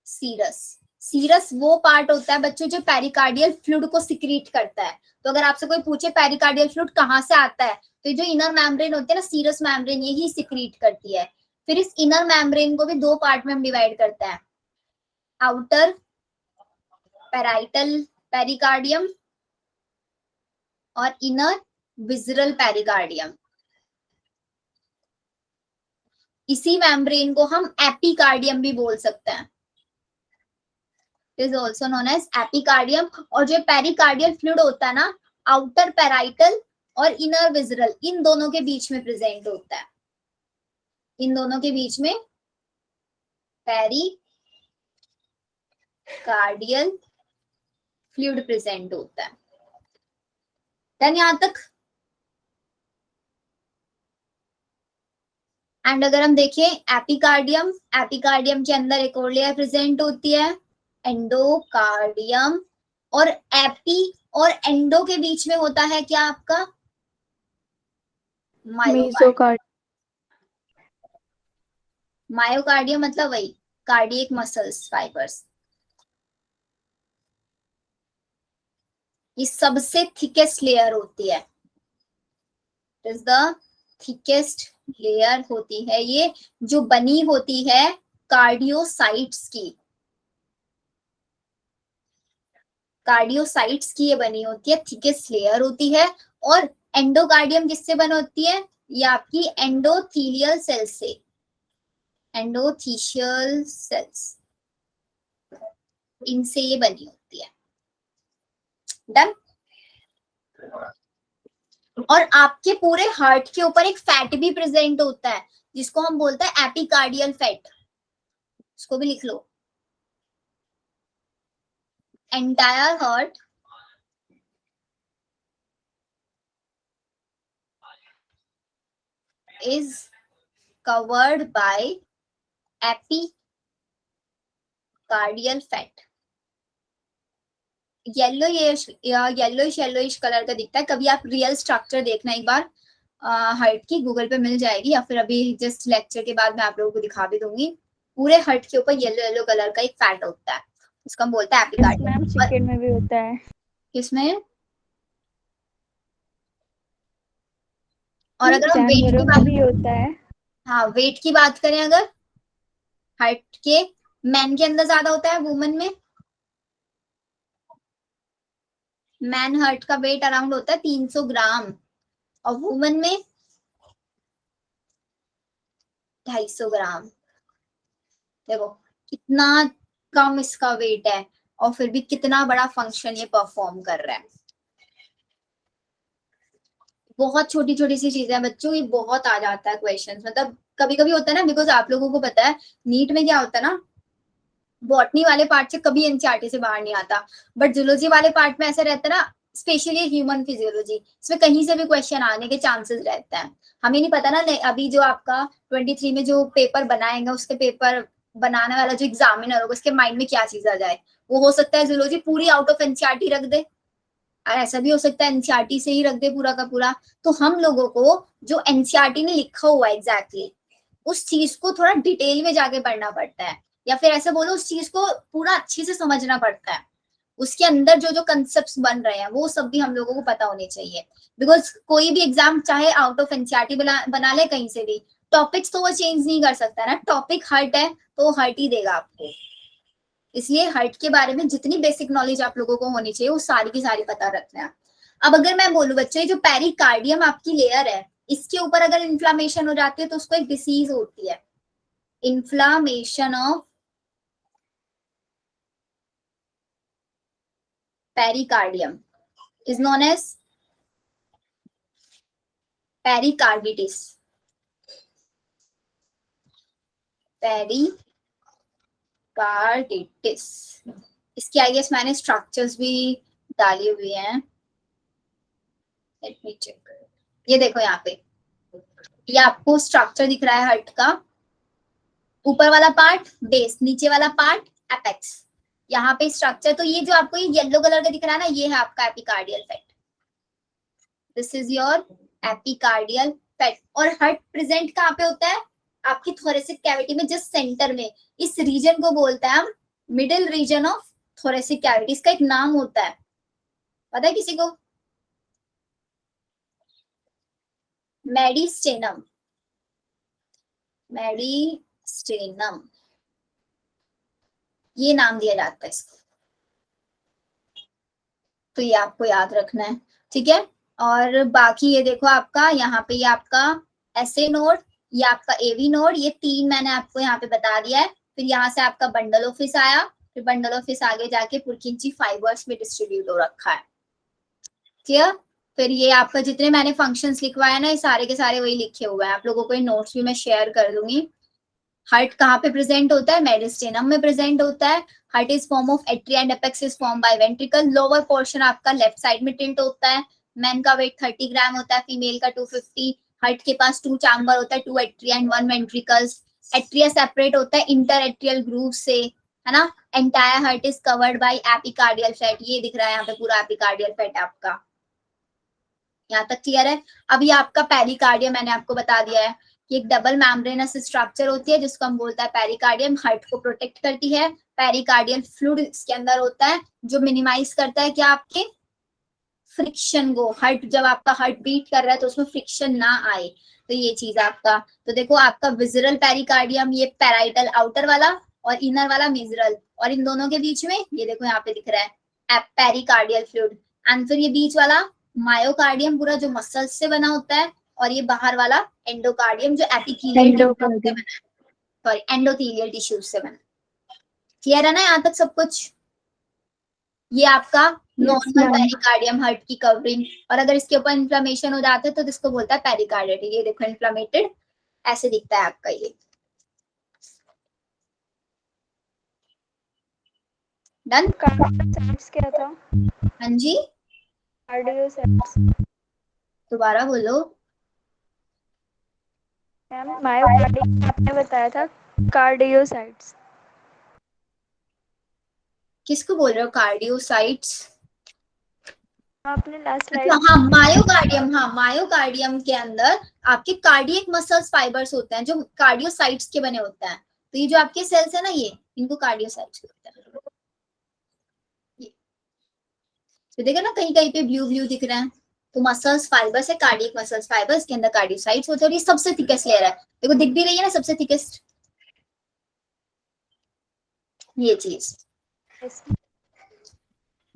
S1: सीरस. सीरस वो पार्ट होता है बच्चों जो पेरिकार्डियल फ्लूइड को सिक्रीट करता है. तो अगर आपसे कोई पूछे पेरिकार्डियल फ्लूइड कहाँ से आता है, तो जो इनर मेम्ब्रेन होती है ना, सीरस मेम्ब्रेन, यही सिक्रीट करती है. फिर इस इनर मेम्ब्रेन को भी दो पार्ट में हम डिवाइड करते हैं, आउटर पैराइटल पेरिकार्डियम और इनर विसरल पेरिकार्डियम. इसी मेम्ब्रेन को हम एपिकार्डियम भी बोल सकते हैं. Is also known as epicardium. और जो पेरिकार्डियल फ्लूइड होता है ना, आउटर पैराइटल और इनर विसरल, इन दोनों के बीच में प्रेजेंट होता है. इन दोनों के बीच में पेरिकार्डियल फ्लूइड प्रेजेंट होता है. देन यहां तक. एंड अगर हम देखें एपिकार्डियम, एपिकार्डियम के अंदर एक और लेयर प्रेजेंट होती है, एंडोकार्डियम. और एपी और एंडो के बीच में होता है क्या आपका?
S3: Mesocardium.
S1: मायोकार्डियम मतलब वही कार्डियक मसल्स फाइबर्स. ये सबसे थिकेस्ट लेयर होती है. इज द थिकेस्ट लेयर होती है ये, जो बनी होती है कार्डियोसाइट्स की. कार्डियोसाइट्स की ये बनी होती है, थिकेस्ट लेयर होती है. और एंडोकार्डियम किससे बनी होती है? ये आपकी एंडोथीलियल सेल्स से, एंडोथीशियल सेल्स, इनसे ये बनी होती है. डन. और आपके पूरे हार्ट के ऊपर एक फैट भी प्रेजेंट होता है, जिसको हम बोलते हैं एपिकार्डियल फैट. इसको भी लिख लो. Entire heart is covered by epicardial fat. Yellowish colour का दिखता है. कभी आप रियल स्ट्रक्चर देखना एक बार हार्ट की, गूगल पे मिल जाएगी, या फिर अभी जस्ट लेक्चर के बाद मैं आप लोगों को दिखा भी दूंगी. पूरे हार्ट के ऊपर येलो येलो कलर का एक फैट होता है, उसको हम बोलते हैं एपिकार्डियल.
S2: चिकन में भी होता है.
S1: किसमें? और अगर हम वेट की
S2: जानवरों
S1: बात,
S2: में भी होता है.
S1: हाँ वेट की बात करें, अगर हार्ट के मैन के अंदर ज्यादा होता है, वुमन में? मैन हार्ट का वेट अराउंड होता है 300 ग्राम, और वुमन में 250 ग्राम. देखो कितना कम इसका वेट है, और फिर भी कितना बड़ा फंक्शन ये परफॉर्म कर रहा है. बहुत छोटी छोटी सी चीजें बच्चों, ये बहुत आ जाता है क्वेश्चन. मतलब कभी कभी होता है ना, बिकॉज आप लोगों को पता है नीट में क्या होता है ना, बॉटनी वाले पार्ट से कभी एनसीईआरटी से बाहर नहीं आता, बट जूलॉजी वाले पार्ट में ऐसा रहता है ना, स्पेशली ह्यूमन फिजियोलॉजी, इसमें कहीं से भी क्वेश्चन आने के चांसेस रहते हैं. हमें नहीं पता ना, अभी जो आपका 23 में जो पेपर बनाएगा, उसके पेपर बनाने वाला जो एग्जामिनर होगा, उसके माइंड में क्या चीज आ जाए. वो हो सकता है जूलॉजी पूरी आउट ऑफ एनसीईआरटी रख दे, और ऐसा भी हो सकता है एनसीईआरटी से ही रख दे पूरा का पूरा. तो हम लोगों को जो एनसीईआरटी ने लिखा हुआ है एग्जैक्टली, उस चीज को थोड़ा डिटेल में जाके पढ़ना पड़ता है, या फिर ऐसे बोलो उस चीज को पूरा अच्छे से समझना पड़ता है. उसके अंदर जो जो कंसेप्ट्स बन रहे हैं वो सब भी हम लोगों को पता होने चाहिए. बिकॉज कोई भी एग्जाम चाहे आउट ऑफ एनसीईआरटी बना ले कहीं से भी, टॉपिक्स तो वो चेंज नहीं कर सकता ना, टॉपिक हर्ट है तो वो हर्ट ही देगा आपको। इसलिए हर्ट के बारे में जितनी बेसिक नॉलेज आप लोगों को होनी चाहिए वो सारी की सारी पता रखना है। अब अगर मैं बोलूं बच्चों, जो पेरिकार्डियम आपकी लेयर है, इसके ऊपर अगर इन्फ्लामेशन हो जाती है तो उसको एक डिसीज होती है, inflammation of pericardium is known as pericarditis. Pericarditis, इसकी आई गेस मैंने स्ट्रक्चर्स भी डाली हुई हैं, लेट मी चेक। ये देखो यहाँ पे, ये आपको स्ट्रक्चर दिख रहा है हर्ट का, ऊपर वाला पार्ट बेस, नीचे वाला पार्ट एपेक्स, यहाँ पे स्ट्रक्चर। तो ये जो आपको ये येलो कलर का दिख रहा है ना, ये है आपका epicardial fat. This is your epicardial fat. और हर्ट प्रेजेंट कहाँ पे होता है? आपकी थोरेसिक कैविटी में, जस्ट सेंटर में। इस रीजन को बोलते हैं हम middle region of thoracic cavity. इसका एक नाम होता है, पता है किसी को? मेडिस्टेनम। मेडिस्टेनम, ये नाम दिया जाता है इसको। तो ये आपको याद रखना है, ठीक है। और बाकी ये देखो आपका यहाँ पे, ये आपका एसए नोड, ये आपका एवी नोड, ये तीन मैंने आपको यहाँ पे बता दिया है। फिर यहाँ से आपका बंडल ऑफिस आया, फिर बंडल ऑफिस आगे जाके पुरकिंची फाइबर्स में डिस्ट्रीब्यूट हो रखा है, क्लियर। फिर ये आपका जितने मैंने फंक्शंस लिखवाए ना, ये सारे के सारे वही लिखे हुए हैं। आप लोगों को ये नोट्स भी मैं शेयर कर दूंगी। हार्ट कहाँ पे प्रेजेंट होता है? मेडिस्टेनम में प्रेजेंट होता है। Heart is form of atria and apex is form by ventricle. Lower portion आपका लेफ्ट साइड में टिल्ट होता है। मैन का वेट 30 ग्राम होता है, फीमेल का 250। हार्ट के पास 2 चैम्बर होता है, 2 atria and 1 ventricles. Atria separate होता है इंटर एट्रियल ग्रूव से, है ना। Entire heart is covered by epicardial fat. ये दिख रहा है यहाँ पे पूरा एपिकार्डियल फैट आपका, यहाँ तक क्लियर है। अभी आपका पेरिकार्डियम मैंने आपको बता दिया है कि एक डबल मेम्ब्रेनस स्ट्रक्चर होती है जिसको हम बोलते हैं पेरिकार्डियम। हार्ट को प्रोटेक्ट करती है। पेरिकार्डियल फ्लूइड इसके अंदर होता है जो मिनिमाइज करता है क्या? आपके फ्रिक्शन को। हार्ट जब आपका हार्ट बीट कर रहा है तो उसमें फ्रिक्शन ना आए, तो ये चीज आपका। तो देखो आपका विजरल पेरिकार्डियम, ये पैराइटल आउटर वाला और इनर वाला मिजरल, और इन दोनों के बीच में ये देखो यहाँ पे दिख रहा है पेरिकार्डियल फ्लूइड। एंड फिर ये बीच वाला मायोकार्डियम पूरा जो मसल्स से बना होता है, और ये बाहर वाला एंडोकार्डियम जो एपिथेलियल से बना है, सॉरी एंडोथेलियल टिश्यूज से बना। क्लियर है ना यहाँ तक सब कुछ? ये आपका नॉर्मल पेरिकार्डियम हार्ट की कवरिंग। और अगर इसके ऊपर इन्फ्लेमेशन हो जाता है तो इसको बोलता है पेरिकार्डिटिस। ये देखो इन्फ्लेमेटेड ऐसे दिखता है आपका ये। डन?
S2: कार्डियोसाइट्स क्या था?
S1: हाँ जी,
S2: कार्डियोसाइट्स
S1: दोबारा बोलो।
S2: मैम, मायोकार्डियम आपने बताया था, कार्डियोसाइट्स
S1: किसको बोल रहे हो? कार्डियोसाइट्स?
S2: आपने लास्ट
S1: अच्छा,
S2: स्लाइड।
S1: हाँ मायोकार्डियम। हाँ, मायोकार्डियम के अंदर आपके कार्डियक मसल्स फाइबर्स होते हैं जो कार्डियोसाइट्स के बने होते हैं। तो ये जो आपके सेल्स है ना, ये इनको कार्डियोसाइट्स कहते हैं। तो देखो ना कहीं कहीं पे ब्लू ब्लू दिख रहा है, तो मसल्स फाइबर्स है, कार्डियक मसल्स फाइबर्स के अंदर कार्डियोसाइट्स होते हैं। और ये सबसे थिकेस्ट लेयर है, देखो दिख भी रही है ना सबसे थिकेस्ट, ये चीज।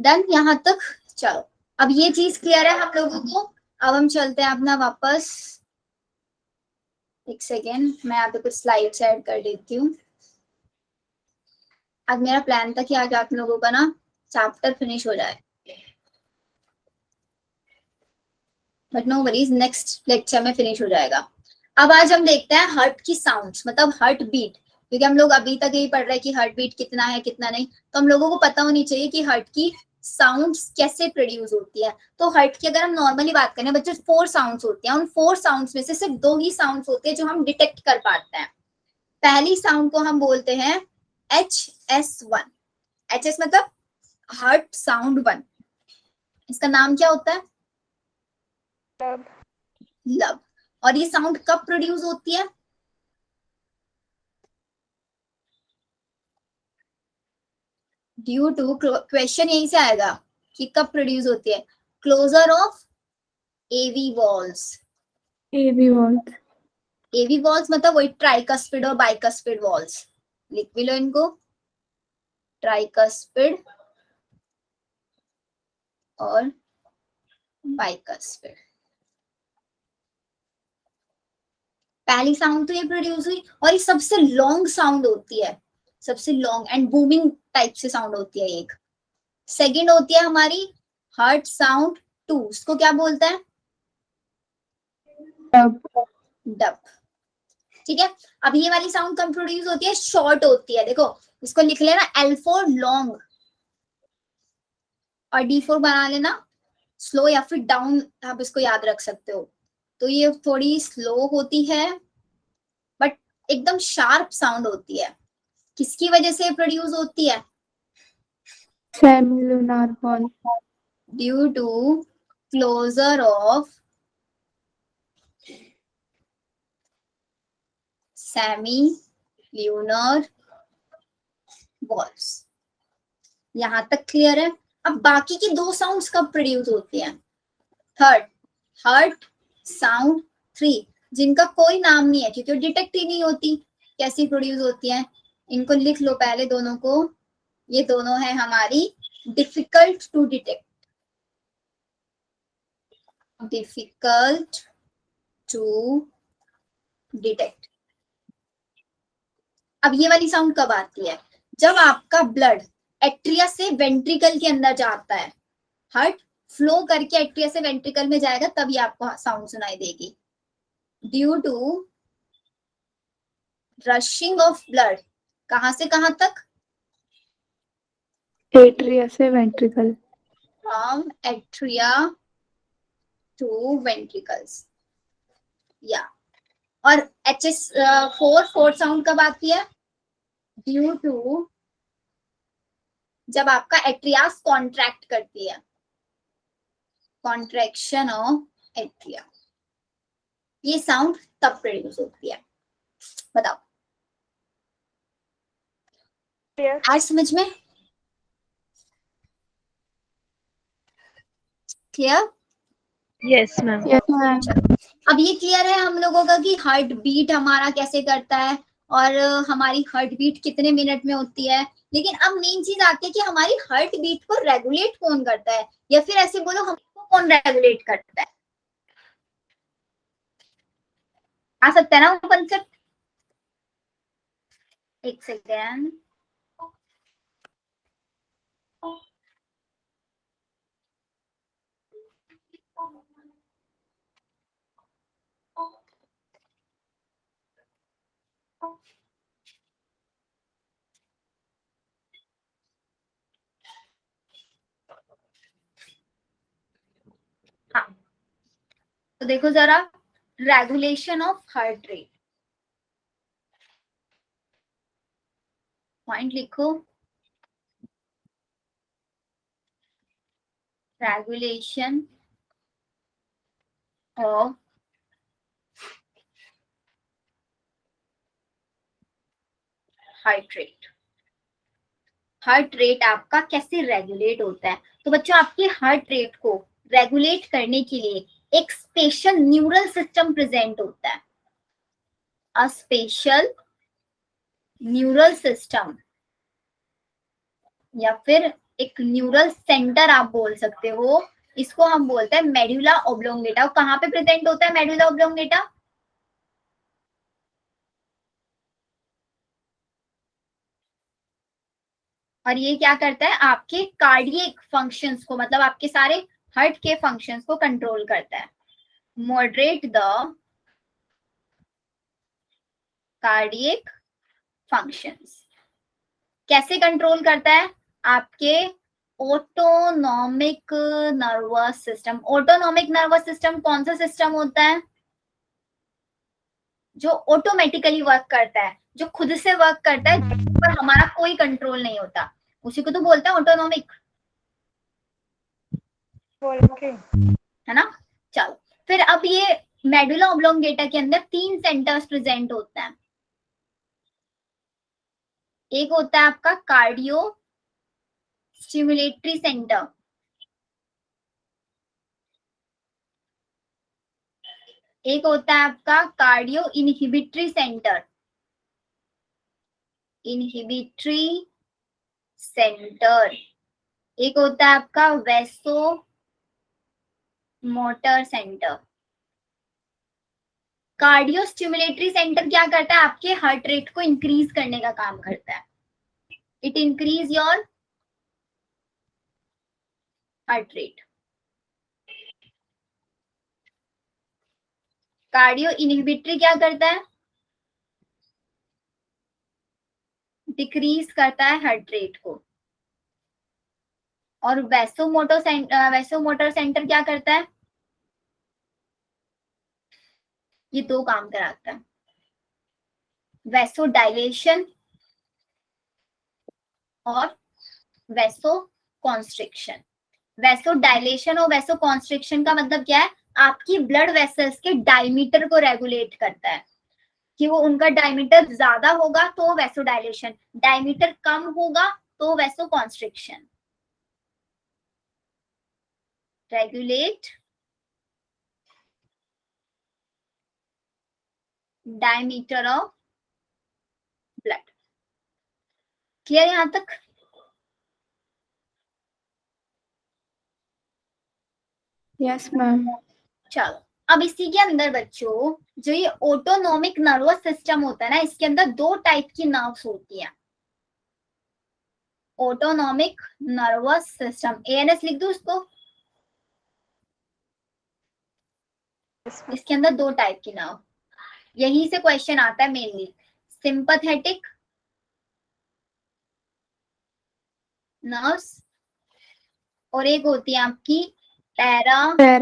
S1: डन यहाँ तक? चलो अब ये चीज क्लियर है हम लोगों को। अब हम चलते हैं अपना वापस, एक सेकेंड मैं यहाँ पे कुछ स्लाइड्स ऐड कर देती हूँ। आज मेरा प्लान था कि आज आप लोगों का ना चैप्टर फिनिश हो जाए, but no worries, next lecture में फिनिश हो जाएगा। अब आज हम देखते हैं हार्ट की साउंड्स, मतलब हार्ट बीट, क्योंकि हम लोग अभी तक यही पढ़ रहे हैं कि हार्ट बीट कितना है कितना नहीं। तो हम लोगों को पता होनी चाहिए कि हार्ट की साउंड्स कैसे प्रोड्यूस होती है। तो हार्ट की अगर हम नॉर्मली बात करें बच्चों, 4 साउंड्स होती हैं। उन 4 साउंड्स में से सिर्फ 2 ही साउंड्स होते हैं जो हम डिटेक्ट कर पाते हैं। पहली साउंड को हम बोलते हैं HS1। HS मतलब हार्ट साउंड 1। इसका नाम क्या होता है? लब। और ये साउंड कब प्रोड्यूस होती है? ड्यू टू, क्वेश्चन यहीं से आएगा कि कब प्रोड्यूस होती है। Closure of AV valves.
S3: AV valves.
S1: AV valves मतलब वही ट्राइकस्पिड और बाइकस्पिड वॉल्स, लिख भी लो इनको, ट्राइकस्पिड और बाइकस्पिड। पहली साउंड तो ये प्रोड्यूस हुई, और ये सबसे लॉन्ग साउंड होती है, सबसे लॉन्ग एंड बूमिंग टाइप से साउंड होती है एक। सेकंड होती है हमारी हार्ट साउंड 2, उसको क्या बोलते हैं?
S3: डब।
S1: डब। ठीक है, अब ये वाली साउंड कम प्रोड्यूस होती है, शॉर्ट होती है, देखो इसको लिख लेना L4 लॉन्ग और D4 बना लेना स्लो, या फिर डाउन आप इसको याद रख सकते हो। तो ये थोड़ी स्लो होती है बट एकदम शार्प साउंड होती है। किसकी वजह से प्रोड्यूस होती है?
S3: Semilunar horn.
S1: Due to closure of semi lunar valves. यहां तक क्लियर है? अब बाकी की दो साउंड्स कब प्रोड्यूस होती हैं? थर्ड, हर्ट साउंड 3, जिनका कोई नाम नहीं है क्योंकि वो डिटेक्ट ही नहीं होती, कैसी प्रोड्यूस होती है? इनको लिख लो पहले दोनों को, ये दोनों है हमारी difficult to detect, difficult to detect. अब ये वाली साउंड कब आती है? जब आपका ब्लड एट्रिया से वेंट्रिकल के अंदर जाता है, हार्ट फ्लो करके एट्रिया से वेंट्रिकल में जाएगा, तभी आपको साउंड सुनाई देगी। Due to rushing of blood, कहां से कहां तक?
S3: एट्रिया से ventricle.
S1: From atria to ventricles, या। और HS4 फोर्थ साउंड कब आती है? ड्यू टू जब आपका एट्रियास कॉन्ट्रैक्ट करती है, कॉन्ट्रैक्शन ऑफ एट्रिया, ये साउंड तब प्रोड्यूस होती है। बताओ, आज समझ में clear?
S4: Yes ma'am.
S3: Yes ma'am.
S1: अब ये क्लियर है हम लोगों का कि हार्ट बीट हमारा कैसे करता है और हमारी हार्ट बीट कितने मिनट में होती है। लेकिन अब मेन चीज आती है कि हमारी हार्ट बीट को रेगुलेट कौन करता है, या फिर ऐसे बोलो हमको कौन रेगुलेट करता है? आ सकता है ना वो कंसेप्ट? एक सेकेंड, हाँ तो देखो जरा, regulation of heart rate, point लिखो, regulation of heart rate. Heart rate आपका कैसे रेगुलेट होता है? तो बच्चों आपके हार्ट रेट को रेगुलेट करने के लिए एक स्पेशल न्यूरल सिस्टम प्रेजेंट होता है, अ स्पेशल न्यूरल सिस्टम, या फिर एक न्यूरल सेंटर आप बोल सकते हो। इसको हम बोलते हैं मेडुला ओब्लोंगेटा। कहाँ पे प्रेजेंट होता है मेडुला ओब्लोंगेटा? और ये क्या करता है? आपके कार्डियक फंक्शंस को, मतलब आपके सारे हार्ट के फंक्शंस को कंट्रोल करता है। Moderate the cardiac functions. कैसे कंट्रोल करता है? आपके autonomic nervous system. Autonomic nervous system कौन सा सिस्टम होता है? जो ऑटोमेटिकली वर्क करता है, जो खुद से वर्क करता है, पर हमारा कोई कंट्रोल नहीं होता, उसी को तो बोलते हैं ऑटोनॉमिक, है ना? चलो फिर अब ये मेडुला ओब्लोंगेटा के अंदर 3 सेंटर्स प्रेजेंट होते हैं। एक होता है आपका कार्डियो स्टिमुलेटरी सेंटर, एक होता है आपका cardio inhibitory centre, inhibitory centre. एक होता है आपका vasomotor centre. Cardio stimulatory centre क्या करता है, आपके हार्ट रेट को इंक्रीज करने का काम करता है। It increase your heart rate. Cardio inhibitory क्या करता है, डिक्रीज करता है हार्ट रेट को। और वैसोमोटर सेंटर क्या करता है, ये दो काम कराता है, वैसो डायलेशन और वैसो कॉन्स्ट्रिक्शन। वैसो डायलेशन और वैसो कॉन्स्ट्रिक्शन का मतलब क्या है, आपकी ब्लड वेसल्स के डायमीटर को रेगुलेट करता है कि वो उनका डायमीटर ज्यादा होगा तो वैसो डायलेशन, डायमीटर कम होगा तो vasoconstriction. Regulate diameter of blood. Clear यहां तक?
S3: Yes ma'am.
S1: चलो अब इसी के अंदर बच्चों जो ये ऑटोनोमिक नर्वस सिस्टम होता है ना, इसके अंदर दो टाइप की नर्व्स होती हैं। ऑटोनोमिक नर्वस सिस्टम, एएनएस लिख दूं उसको। इसके अंदर दो टाइप की नर्व, यहीं से क्वेश्चन आता है मेनली। सिंपैथेटिक नर्व्स और एक होती है आपकी
S3: पैरासिम्पैथेटिक।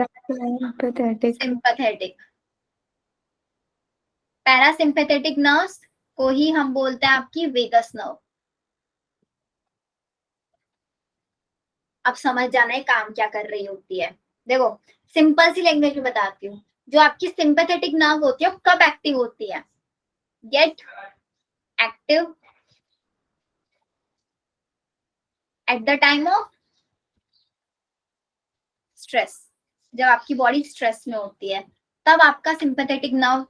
S1: सिंपैथेटिक। पैरासिम्पैथेटिक नर्व्स को ही हम बोलते हैं आपकी वेगस नर्व। अब समझ जाना है काम क्या कर रही होती है। देखो सिंपल सी लैंग्वेज में बताती हूँ, जो आपकी सिंपैथेटिक नर्व होती है वो कब एक्टिव होती है, gate active at the time of stress. जब आपकी बॉडी स्ट्रेस में होती है तब आपका सिंपैथेटिक नर्व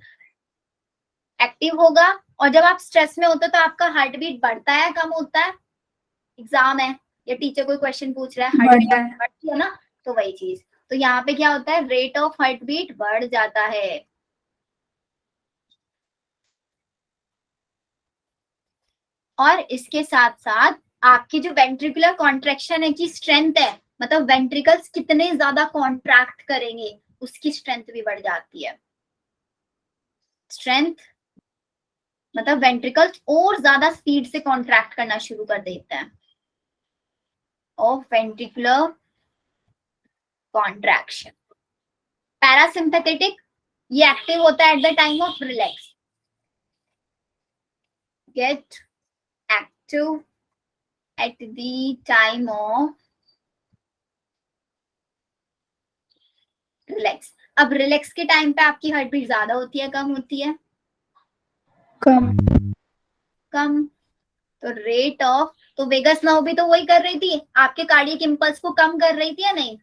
S1: एक्टिव होगा। और जब आप स्ट्रेस में होते हो तो आपका हार्ट बीट बढ़ता है कम होता है, एग्जाम है या टीचर कोई क्वेश्चन पूछ रहा है, हार्ट बीट बढ़ती है ना, तो वही चीज। तो यहाँ पे क्या होता है, रेट ऑफ हार्ट बीट बढ़ जाता है। और इसके साथ साथ आपकी जो वेंट्रिकुलर कॉन्ट्रैक्शन है की स्ट्रेंथ है, मतलब वेंट्रिकल्स कितने ज्यादा कॉन्ट्रैक्ट करेंगे उसकी स्ट्रेंथ भी बढ़ जाती है। स्ट्रेंथ मतलब वेंट्रिकल्स और ज्यादा स्पीड से कॉन्ट्रैक्ट करना शुरू कर देते हैं। Of ventricular contraction. पैरासिम्पैथेटिक ये एक्टिव होता है at the time of relax, gate active at the time of relax. अब रिलैक्स के टाइम पे आपकी हार्ट बीट ज्यादा होती है कम होती है,
S3: कम।
S1: कम। तो रेट ऑफ, तो वेगस नर्व भी तो वही कर रही थी, आपके कार्डियक इंपल्स को कम कर रही थी या नहीं।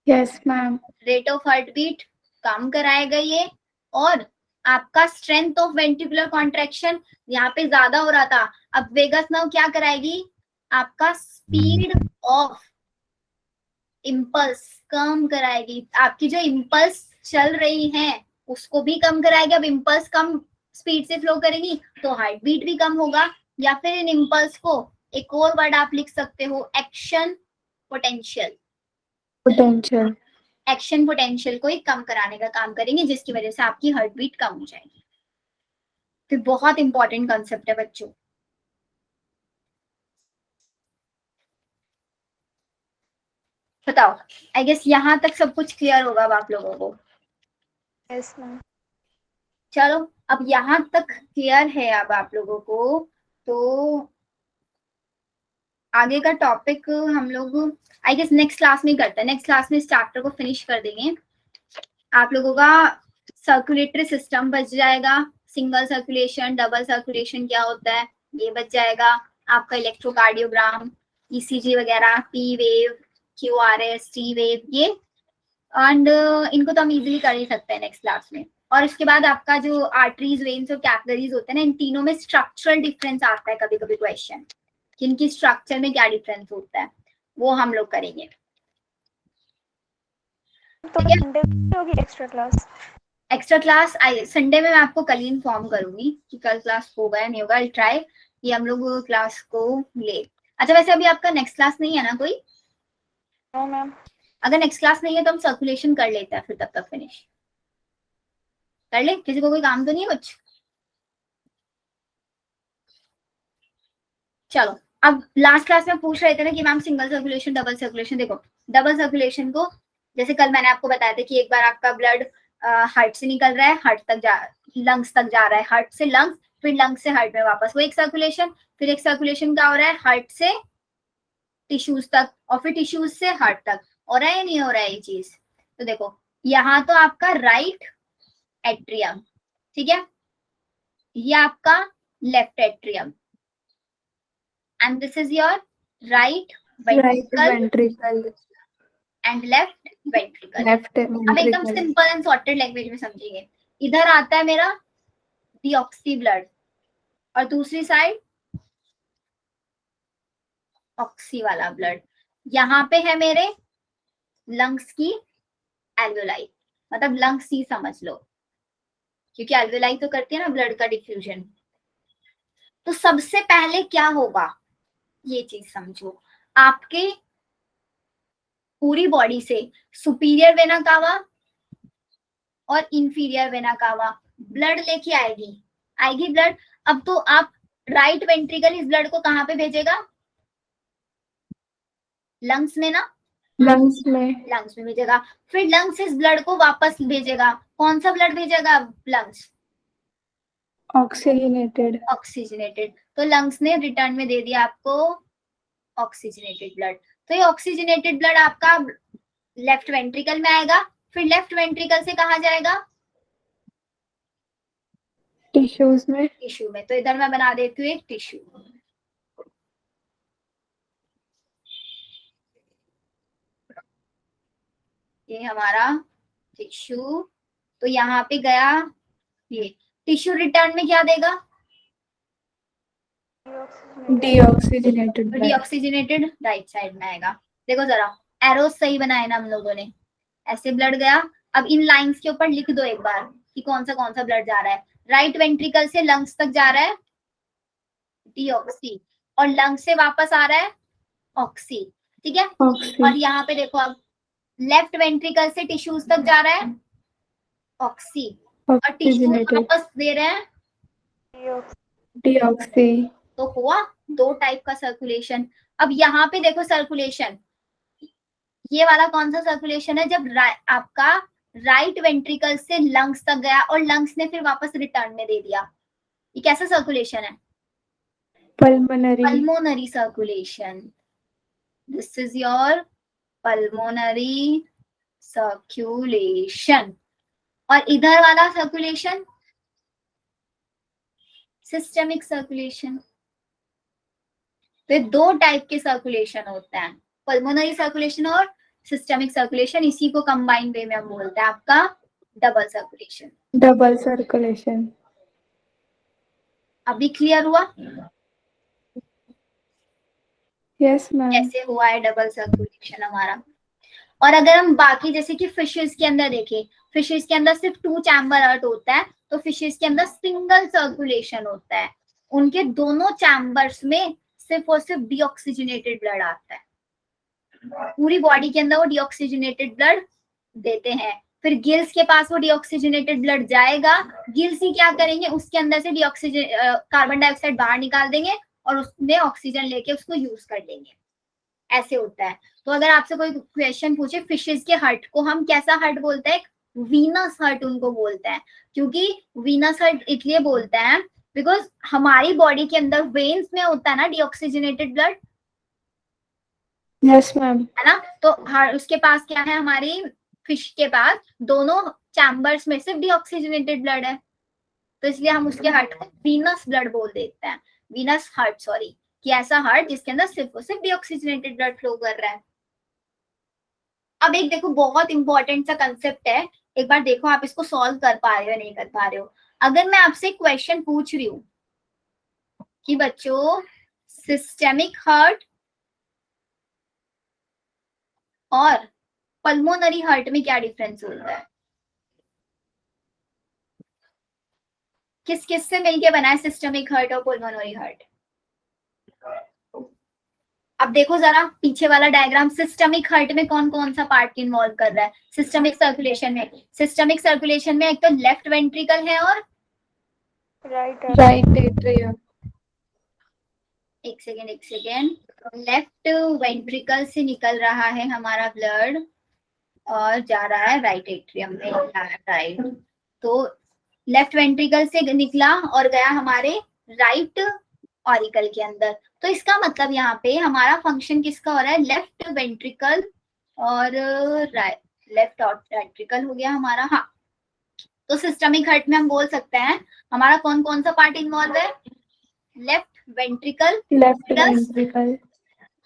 S3: Yes ma'am.
S1: Rate of heart beat कम कराएगा ये, और आपका स्ट्रेंथ ऑफ वेंट्रिकुलर कॉन्ट्रैक्शन यहाँ पे ज्यादा हो रहा था, अब वेगस नर्व क्या कराएगी, आपका स्पीड ऑफ इम्पल्स कम कराएगी। आपकी जो इम्पल्स चल रही हैं उसको भी कम कराएगी। अब इम्पल्स कम स्पीड से फ्लो करेंगी तो हार्ट बीट भी कम होगा। या फिर इन इम्पल्स को एक और वर्ड आप लिख सकते हो, action potential.
S3: Potential.
S1: Action potential को ही कम कराने का काम करेंगे, जिसकी वजह से आपकी हार्ट बीट कम हो जाएगी। तो बहुत इंपॉर्टेंट कॉन्सेप्ट है बच्चों। बताओ, आई गेस यहाँ तक सब कुछ क्लियर होगा अब आप लोगों को।
S2: Yes ma'am.
S1: चलो अब यहाँ तक क्लियर है अब आप लोगों को, तो आगे का टॉपिक हम लोग आई गेस नेक्स्ट क्लास में करते हैं। नेक्स्ट क्लास में इस चैप्टर को फिनिश कर देंगे। आप लोगों का सर्कुलेटरी सिस्टम बच जाएगा, सिंगल सर्कुलेशन डबल सर्कुलेशन क्या होता है ये बच जाएगा। आपका इलेक्ट्रोकार्डियोग्राम, ईसीजी वगैरह, P wave, QRS, T wave, ये एंड इनको तो हम इजीली कर ही सकते हैं नेक्स्ट क्लास में। और इसके बाद आपका जो आर्टरीज, वेन्स और कैपिलरीज होते हैं ना, इन तीनों में स्ट्रक्चरल डिफरेंस आता है कभी कभी क्वेश्चन, कि इनकी स्ट्रक्चर में क्या डिफरेंस होता है, वो हम लोग करेंगे।
S2: तो
S1: ठीक है,
S2: संडे होगी extra class?
S1: Extra class Sunday में मैं आपको कल ही इन्फॉर्म करूंगी कि कल क्लास होगा या नहीं होगा। आई ट्राई कि हम लोग क्लास को ले। अच्छा वैसे अभी आपका नेक्स्ट क्लास नहीं है ना कोई?
S2: No ma'am.
S1: अगर नेक्स्ट क्लास नहीं है तो हम सर्कुलेशन कर लेते हैं, फिर तब तक फिनिश कर ले। किसी को कोई काम तो नहीं है कुछ? चलो, अब लास्ट क्लास में पूछ रहे थे ना कि ma'am single circulation, double circulation. देखो डबल सर्कुलेशन को, जैसे कल मैंने आपको बताया था कि एक बार आपका ब्लड हार्ट से निकल रहा है, हार्ट तक जा, लंग्स तक जा रहा है, हार्ट से लंग्स, फिर लंग्स से हार्ट में वापस, वो एक सर्कुलेशन। फिर एक सर्कुलेशन क्या हो रहा है, हार्ट से टिश्यूज तक, और फिर टिश्यूज से हार्ट तक। हो रहा है या नहीं हो रहा है ये चीज? तो देखो यहाँ तो आपका राइट एट्रियम, ठीक है, ये आपका left atrium, and this is your right
S3: Right
S1: ventricle
S3: ventricle.
S1: And left ventricle.
S3: Left
S1: अब एकदम
S3: ventricle.
S1: Simple and sorted language में समझिए। इधर आता है मेरा डीऑक्सी ब्लड और दूसरी साइड ऑक्सी वाला ब्लड। यहाँ पे है मेरे लंग्स की एल्वेलाई, मतलब लंग्स ही समझ लो, क्योंकि एल्वेलाई तो करती है ना ब्लड का डिफ्यूजन। तो सबसे पहले क्या होगा ये चीज समझो, आपके पूरी बॉडी से सुपीरियर वेना कावा और इंफीरियर वेना कावा ब्लड लेके आएगी, आएगी ब्लड। अब तो आप राइट वेंट्रिकल इस ब्लड को कहाँ पे भेजेगा? लंग्स में ना,
S3: Lungs में.
S1: लंग्स में भेजेगा। फिर लंग्स इस ब्लड को वापस भेजेगा। कौन सा ब्लड भेजेगा लंग्स?
S3: Oxygenated.
S1: ऑक्सीजनेटेड। तो लंग्स ने रिटर्न में दे दिया आपको ऑक्सीजनेटेड ब्लड। तो ये ऑक्सीजनेटेड ब्लड आपका लेफ्ट वेंट्रिकल में आएगा, फिर लेफ्ट वेंट्रिकल से कहा जाएगा?
S3: Tissues में.
S1: टिश्यू में। तो इधर मैं बना देती हूँ एक टिश्यू। ये हमारा टिश्यू, तो यहाँ पे गया ये टिश्यू, रिटर्न में क्या देगा?
S3: Deoxygenated blood.
S1: Deoxygenated right side में आएगा। देखो जरा एरोस सही बनाए ना हम लोगों ने, ऐसे ब्लड गया। अब इन लाइंस के ऊपर लिख दो एक बार कि कौन सा ब्लड जा रहा है। राइट वेंट्रिकल से लंग्स तक जा रहा है डीऑक्सी, और लंग्स से वापस आ रहा है ऑक्सी, ठीक है।
S3: Oxy.
S1: और यहाँ पे देखो अब लेफ्ट वेंट्रिकल से टिश्यूज तक जा रहा है ऑक्सी, और टिश्यूज
S3: Oxygenated.
S1: वापस दे रहे हैं
S3: Deoxy.
S1: तो हुआ दो टाइप का सर्कुलेशन। अब यहाँ पे देखो सर्कुलेशन, ये वाला कौन सा सर्कुलेशन है? जब आपका राइट वेंट्रिकल से लंग्स तक गया और लंग्स ने फिर वापस रिटर्न में दे दिया। ये कैसा सर्कुलेशन है?
S3: Pulmonary.
S1: Pulmonary circulation. This is your pulmonary circulation. और इधर वाला सर्कुलेशन सिस्टमिक सर्कुलेशन। तो दो टाइप के सर्कुलेशन होते हैं, पल्मोनरी सर्कुलेशन और सिस्टमिक सर्कुलेशन। इसी को कंबाइंड वे में हम बोलते हैं आपका डबल सर्कुलेशन।
S3: Double circulation.
S1: अभी क्लियर हुआ
S3: Yes ma'am.
S1: कैसे हुआ है डबल सर्कुलेशन हमारा? और अगर हम बाकी जैसे कि फिशेस के अंदर देखें, फिशेस के अंदर सिर्फ 2 चैम्बर अर्ट होता है, तो फिशेस के अंदर सिंगल सर्कुलेशन होता है। उनके दोनों चैम्बर्स में सिर्फ और सिर्फ डीऑक्सीजनेटेड ब्लड आता है। पूरी बॉडी के अंदर वो डीऑक्सीजनेटेड ब्लड देते हैं। फिर गिल्स के पास वो डीऑक्सीजनेटेड ब्लड जाएगा, गिल्स ही क्या करेंगे, उसके अंदर से डीऑक्सीजन कार्बन डाइऑक्साइड बाहर निकाल देंगे और उसमें ऑक्सीजन लेके उसको यूज कर देंगे। ऐसे होता है। तो अगर आपसे कोई क्वेश्चन पूछे फिशेस के हार्ट को हम कैसा हार्ट बोलते हैं? वीनस हार्ट उनको बोलते हैं। क्योंकि वीनस हार्ट इसलिए बोलते हैं बिकॉज हमारी बॉडी के अंदर वेन्स में होता है ना डीऑक्सीजनेटेड ब्लड,
S3: Yes ma'am.
S1: है ना। तो उसके पास क्या है, हमारी फिश के पास दोनों चैम्बर्स में सिर्फ डीऑक्सीजनेटेड ब्लड है, तो इसलिए हम उसके हार्ट को वीनस ब्लड बोल देते हैं, वीनस हार्ट, सॉरी, कि ऐसा हार्ट जिसके अंदर सिर्फ और सिर्फ डीऑक्सीजनेटेड ब्लड फ्लो कर रहा है। अब एक देखो बहुत इंपॉर्टेंट सा कंसेप्ट है, एक बार देखो आप इसको सॉल्व कर पा रहे हो नहीं कर पा रहे हो। अगर मैं आपसे क्वेश्चन पूछ रही हूँ कि बच्चों सिस्टेमिक हार्ट और पल्मोनरी हार्ट में क्या डिफरेंस होता है, किस किस से मिलके बना है सिस्टेमिक हार्ट और पल्मोनरी हार्ट। अब देखो जरा पीछे वाला डायग्राम, सिस्टमिक हार्ट में कौन कौन सा पार्ट इन्वॉल्व कर रहा है सिस्टमिक सर्कुलेशन में। सिस्टमिक सर्कुलेशन में एक तो लेफ्ट वेंट्रिकल है और
S3: Right atrium.
S1: एक सेकेंड, लेफ्ट वेंट्रिकल से निकल रहा है हमारा ब्लड और जा रहा है राइट एट्रियम में, राइट। तो लेफ्ट वेंट्रिकल से निकला और गया हमारे राइट ऑरिकल के अंदर। तो इसका मतलब यहाँ पे हमारा फंक्शन किसका हो रहा है, लेफ्ट वेंट्रिकल और लेफ्ट वेंट्रिकल हो गया हमारा। हाँ, तो सिस्टमिक हार्ट में हम बोल सकते हैं हमारा कौन कौन सा पार्ट इन्वॉल्व है, left ventricle
S3: Left
S1: plus
S3: ventricle.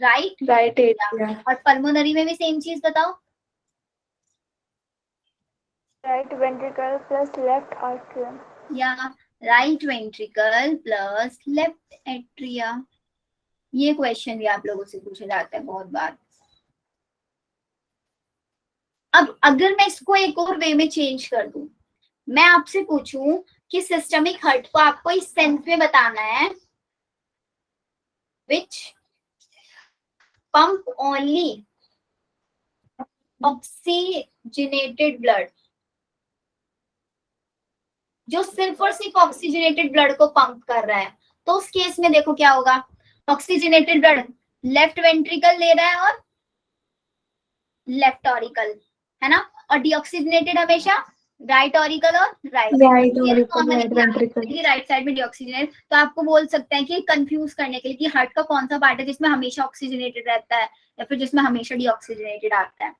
S1: Right.
S3: Right atrium.
S1: और पल्मोनरी में भी सेम चीज बताओ,
S2: right ventricle plus left atrium.
S1: या right ventricle plus left atria. ये क्वेश्चन भी आप लोगों से पूछे जाते हैं बहुत बार। अब अगर मैं इसको एक और वे में चेंज कर दूं, मैं आपसे पूछूं कि सिस्टमिक हार्ट को आपको इस सेंस में बताना है विच पंप ओनली ऑक्सीजनेटेड ब्लड, जो सिर्फ और सिर्फ ऑक्सीजनेटेड ब्लड को पंप कर रहा है। तो उस केस में देखो क्या होगा, ऑक्सीजनेटेड ब्लड लेफ्ट वेंट्रिकल ले रहा है और लेफ्ट ऑरिकल, है ना, और डीऑक्सीजनेटेड हमेशा राइट ऑरिकल और right
S3: Right auricle, right ventricle.
S1: Right side में डीऑक्सीजनेट। तो आपको बोल सकते हैं कि कंफ्यूज करने के लिए कि हार्ट का कौन सा पार्ट है जिसमें हमेशा ऑक्सीजनेटेड रहता है या फिर जिसमें हमेशा डीऑक्सीजनेटेड आता है।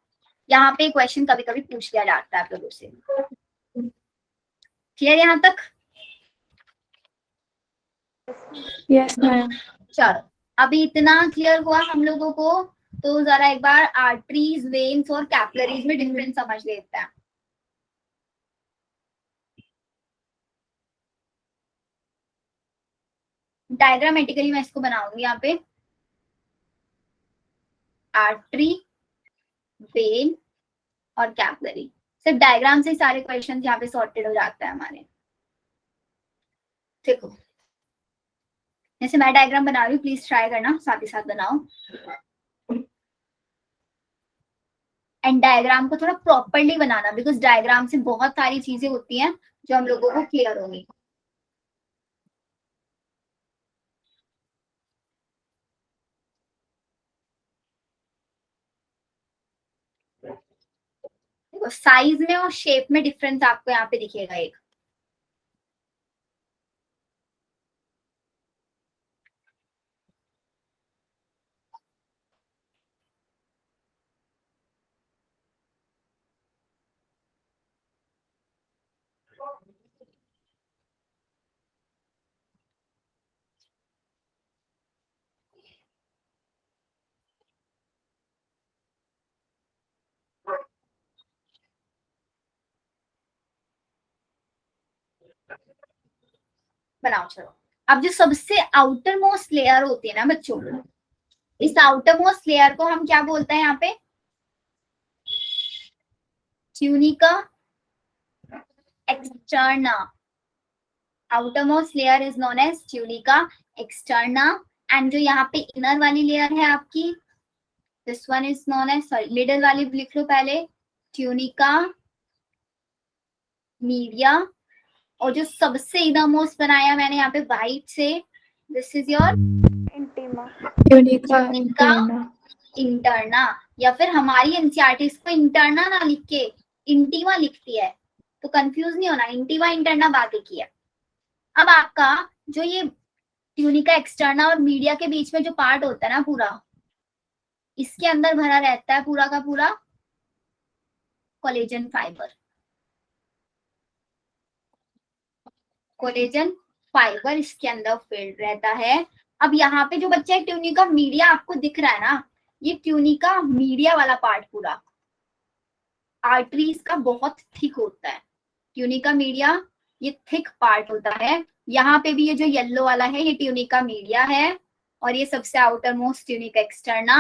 S1: यहाँ पे क्वेश्चन कभी कभी पूछ लिया जाता है आप लोगों से। क्लियर यहाँ तक?
S3: Yes, ma'am.
S1: चलो अभी इतना क्लियर हुआ हम लोगों को, तो जरा एक बार आर्टरीज, वेन्स और कैपिलरीज में डिफरेंस समझ लेते हैं। डायग्रामेटिकली मैं इसको बनाऊंगी यहाँ पे, आर्टरी, वेन और कैपिलरी। सिर्फ डायग्राम से सारे क्वेश्चन यहाँ पे सॉर्टेड हो जाते हैं हमारे। देखो जैसे मैं डायग्राम बना रही हूँ, प्लीज ट्राई करना साथ ही साथ बनाओ। एंड डायग्राम को थोड़ा प्रॉपरली बनाना, बिकॉज डायग्राम से बहुत सारी चीजें होती हैं जो हम लोगों को क्लियर होंगी। देखो साइज में और शेप में डिफरेंस आपको यहाँ पे दिखेगा एक। बनाओ चलो। अब जो सबसे आउटर मोस्ट लेयर होती है ना बच्चों, इस आउटर मोस्ट लेयर को हम क्या बोलते हैं यहाँ पे, tunica externa. Outermost layer is known as tunica externa. And जो यहाँ पे इनर वाली लेयर है आपकी, this one is known as, sorry middle वाली लिख लो पहले, ट्यूनिका मीडिया। और जो सबसे इनर मोस्ट बनाया मैंने यहाँ पे व्हाइट से, this is your
S2: intima.
S3: Tunica interna.
S1: Interna, या फिर हमारी एनसीईआरटी इसको इंटरना ना लिख के इंटीमा लिखती है, तो कंफ्यूज नहीं होना, इंटीमा इंटरना बात एक ही है। अब आपका जो ये ट्यूनिका एक्सटर्ना और मीडिया के बीच में जो पार्ट होता है ना पूरा, इसके अंदर भरा रहता है पूरा का पूरा कोलेजन फाइबर। कोलेजन फाइबर इसके अंदर फिल्ड रहता है। अब यहाँ पे जो बच्चा ट्यूनिका मीडिया आपको दिख रहा है ना, ये ट्यूनिका मीडिया वाला पार्ट पूरा, आर्टरीज का बहुत थिक होता है। ट्यूनिका मीडिया ये थिक पार्ट होता है। यहाँ पे भी ये जो येलो वाला है ये ट्यूनिका मीडिया है, और ये सबसे आउटर मोस्ट ट्यूनिका एक्सटर्ना,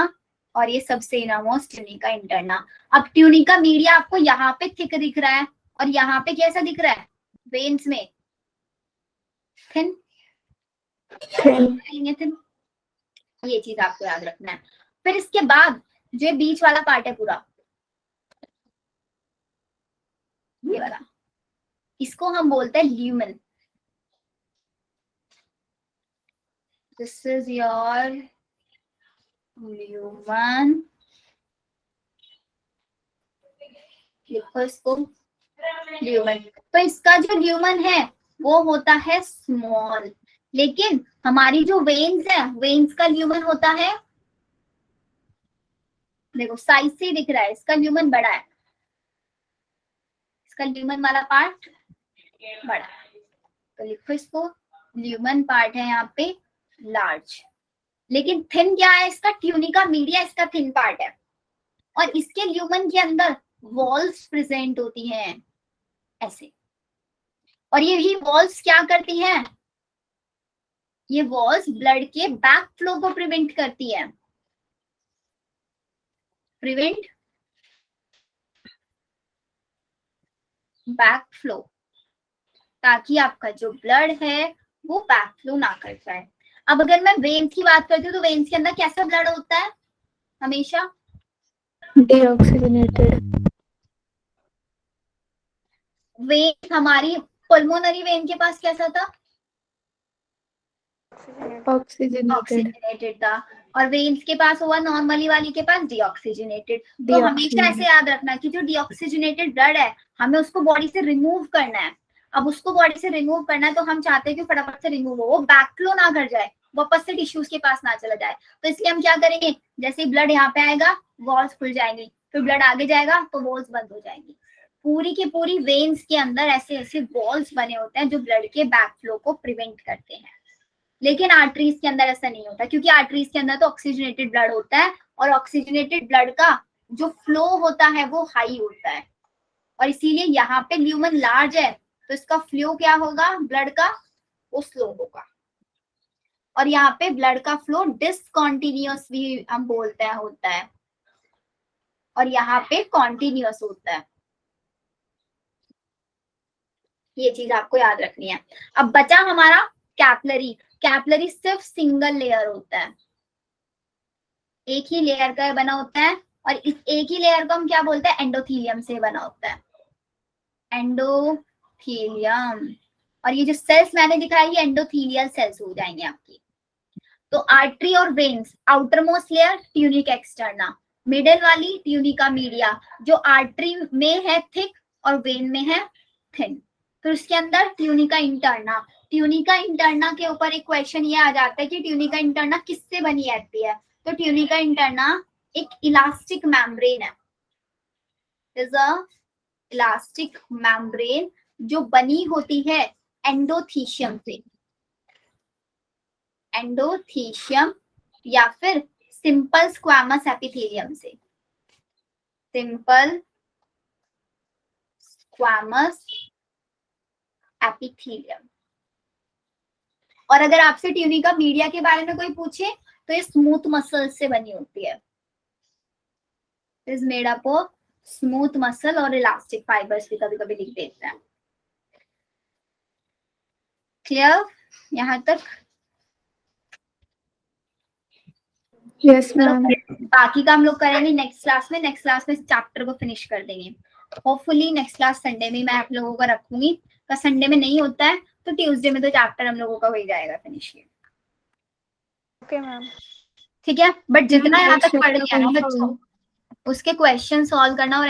S1: और ये सबसे इनर मोस्ट ट्यूनिका इंटरना। अब ट्यूनिका मीडिया आपको यहाँ पे थिक दिख रहा है, और यहाँ पे कैसा दिख रहा है वेन्स में? थिन। थिन। ये चीज आपको याद रखना है। फिर इसके बाद जो बीच वाला पार्ट है पूरा, ये वाला, इसको हम बोलते हैं lumen. This is your lumen. लिखो इसको ल्यूमन। तो इसका जो ल्यूमन है वो होता है स्मॉल, लेकिन हमारी जो वेन्स है, वेन्स का ल्यूमन होता है, देखो साइज से ही दिख रहा है, इसका ल्यूमन बड़ा है, इसका ल्यूमन वाला पार्ट बड़ा है। तो लिखो इसको ल्यूमन पार्ट है यहाँ पे लार्ज, लेकिन थिन क्या है इसका? ट्यूनिका मीडिया इसका थिन पार्ट है, और इसके ल्यूमन के अंदर वॉल्स प्रेजेंट होती हैं ऐसे। और ये वॉल्स क्या करती हैं? ये वॉल्स ब्लड के बैक फ्लो को प्रिवेंट करती है। प्रिवेंट बैक फ्लो, ताकि आपका जो ब्लड है वो बैक फ्लो ना कर जाए। अब अगर मैं वेन्स की बात करती हूँ तो वेन्स के अंदर कैसा ब्लड होता है हमेशा?
S3: डीऑक्सीजनेटेड।
S1: वेन हमारी पल्मोनरी वेन के पास कैसा था?
S3: ऑक्सीजनेटेड।
S1: ऑक्सीजनेटेड था। और वेन्स के पास हुआ नॉर्मली वाली के पास डीऑक्सीजनेटेड। तो हमेशा ऐसे याद रखना कि जो डीऑक्सीजनेटेड ब्लड है हमें उसको बॉडी से रिमूव करना है। अब उसको बॉडी से रिमूव करना है तो हम चाहते हैं कि फटाफट से रिमूव हो, वो बैकफ्लो ना कर जाए, वापस से टिश्यूज के पास ना चला जाए। तो इसलिए हम क्या करेंगे, जैसे ही ब्लड यहाँ पे आएगा वॉल्स खुल जाएंगी, फिर ब्लड आगे जाएगा तो वॉल्स बंद हो जाएंगी। पूरी की पूरी वेन्स के अंदर ऐसे ऐसे वॉल्स बने होते हैं जो ब्लड के बैकफ्लो को प्रिवेंट करते हैं। लेकिन आर्टरीज के अंदर ऐसा नहीं होता, क्योंकि आर्टरीज के अंदर तो ऑक्सीजनेटेड ब्लड होता है, और ऑक्सीजनेटेड ब्लड का जो फ्लो होता है वो हाई होता है, और इसीलिए यहाँ पे ल्यूमन लार्ज है तो इसका फ्लो क्या होगा ब्लड का? वो स्लो होगा। और यहाँ पे ब्लड का फ्लो डिसकॉन्टिन्यूअस भी हम बोलते हैं होता है, और यहाँ पे कॉन्टिन्यूअस होता है। ये चीज आपको याद रखनी है। अब बचा हमारा कैपलरी। कैपलरी सिर्फ सिंगल लेयर होता है, एक ही लेयर का बना होता है, और इस एक ही लेयर को हम क्या बोलते हैं? एंडोथीलियम से बना होता है, एंडोथीलियम। और ये जो सेल्स मैंने दिखाई ये एंडोथीलियल सेल्स हो जाएंगे आपकी। तो आर्टरी और veins, outer most layer tunica externa, middle वाली ट्यूनिका मीडिया, जो आर्टरी में है थिक और वेन में है थिन। फिर उसके अंदर ट्यूनिका इंटरना। ट्यूनिका इंटरना के ऊपर एक क्वेश्चन ये आ जाता है कि ट्यूनिका इंटरना किससे बनी रहती है? तो ट्यूनिका इंटरना एक इलास्टिक मेम्ब्रेन है, इज अ इलास्टिक मेम्ब्रेन जो बनी होती है एंडोथीशियम से। एंडोथीशियम या फिर सिंपल स्क्वामस एपिथेलियम से। Simple squamous epithelium. और अगर आपसे ट्यूनिका मीडिया के बारे में कोई पूछे तो ये स्मूथ मसल से बनी होती है, is made up of smooth muscle और इलास्टिक फाइबर्स भी कभी कभी लिख देते हैं। क्लियर यहाँ तक?
S3: Yes ma'am.
S1: बाकी का हम लोग करेंगे नेक्स्ट क्लास में। नेक्स्ट क्लास में इस चैप्टर को फिनिश कर देंगे। होपफुली नेक्स्ट क्लास संडे में मैं आप लोगों का रखूंगी। अगर संडे में नहीं होता है तो ट्यूसडे में तो चैप्टर हम लोगों का हो ही जाएगा फिनिश।
S2: Okay ma'am.
S1: ठीक है, बट जितना यहाँ तक पढ़ लिया ना
S3: कौन सा
S1: बच्चों, उसके क्वेश्चन सॉल्व करना और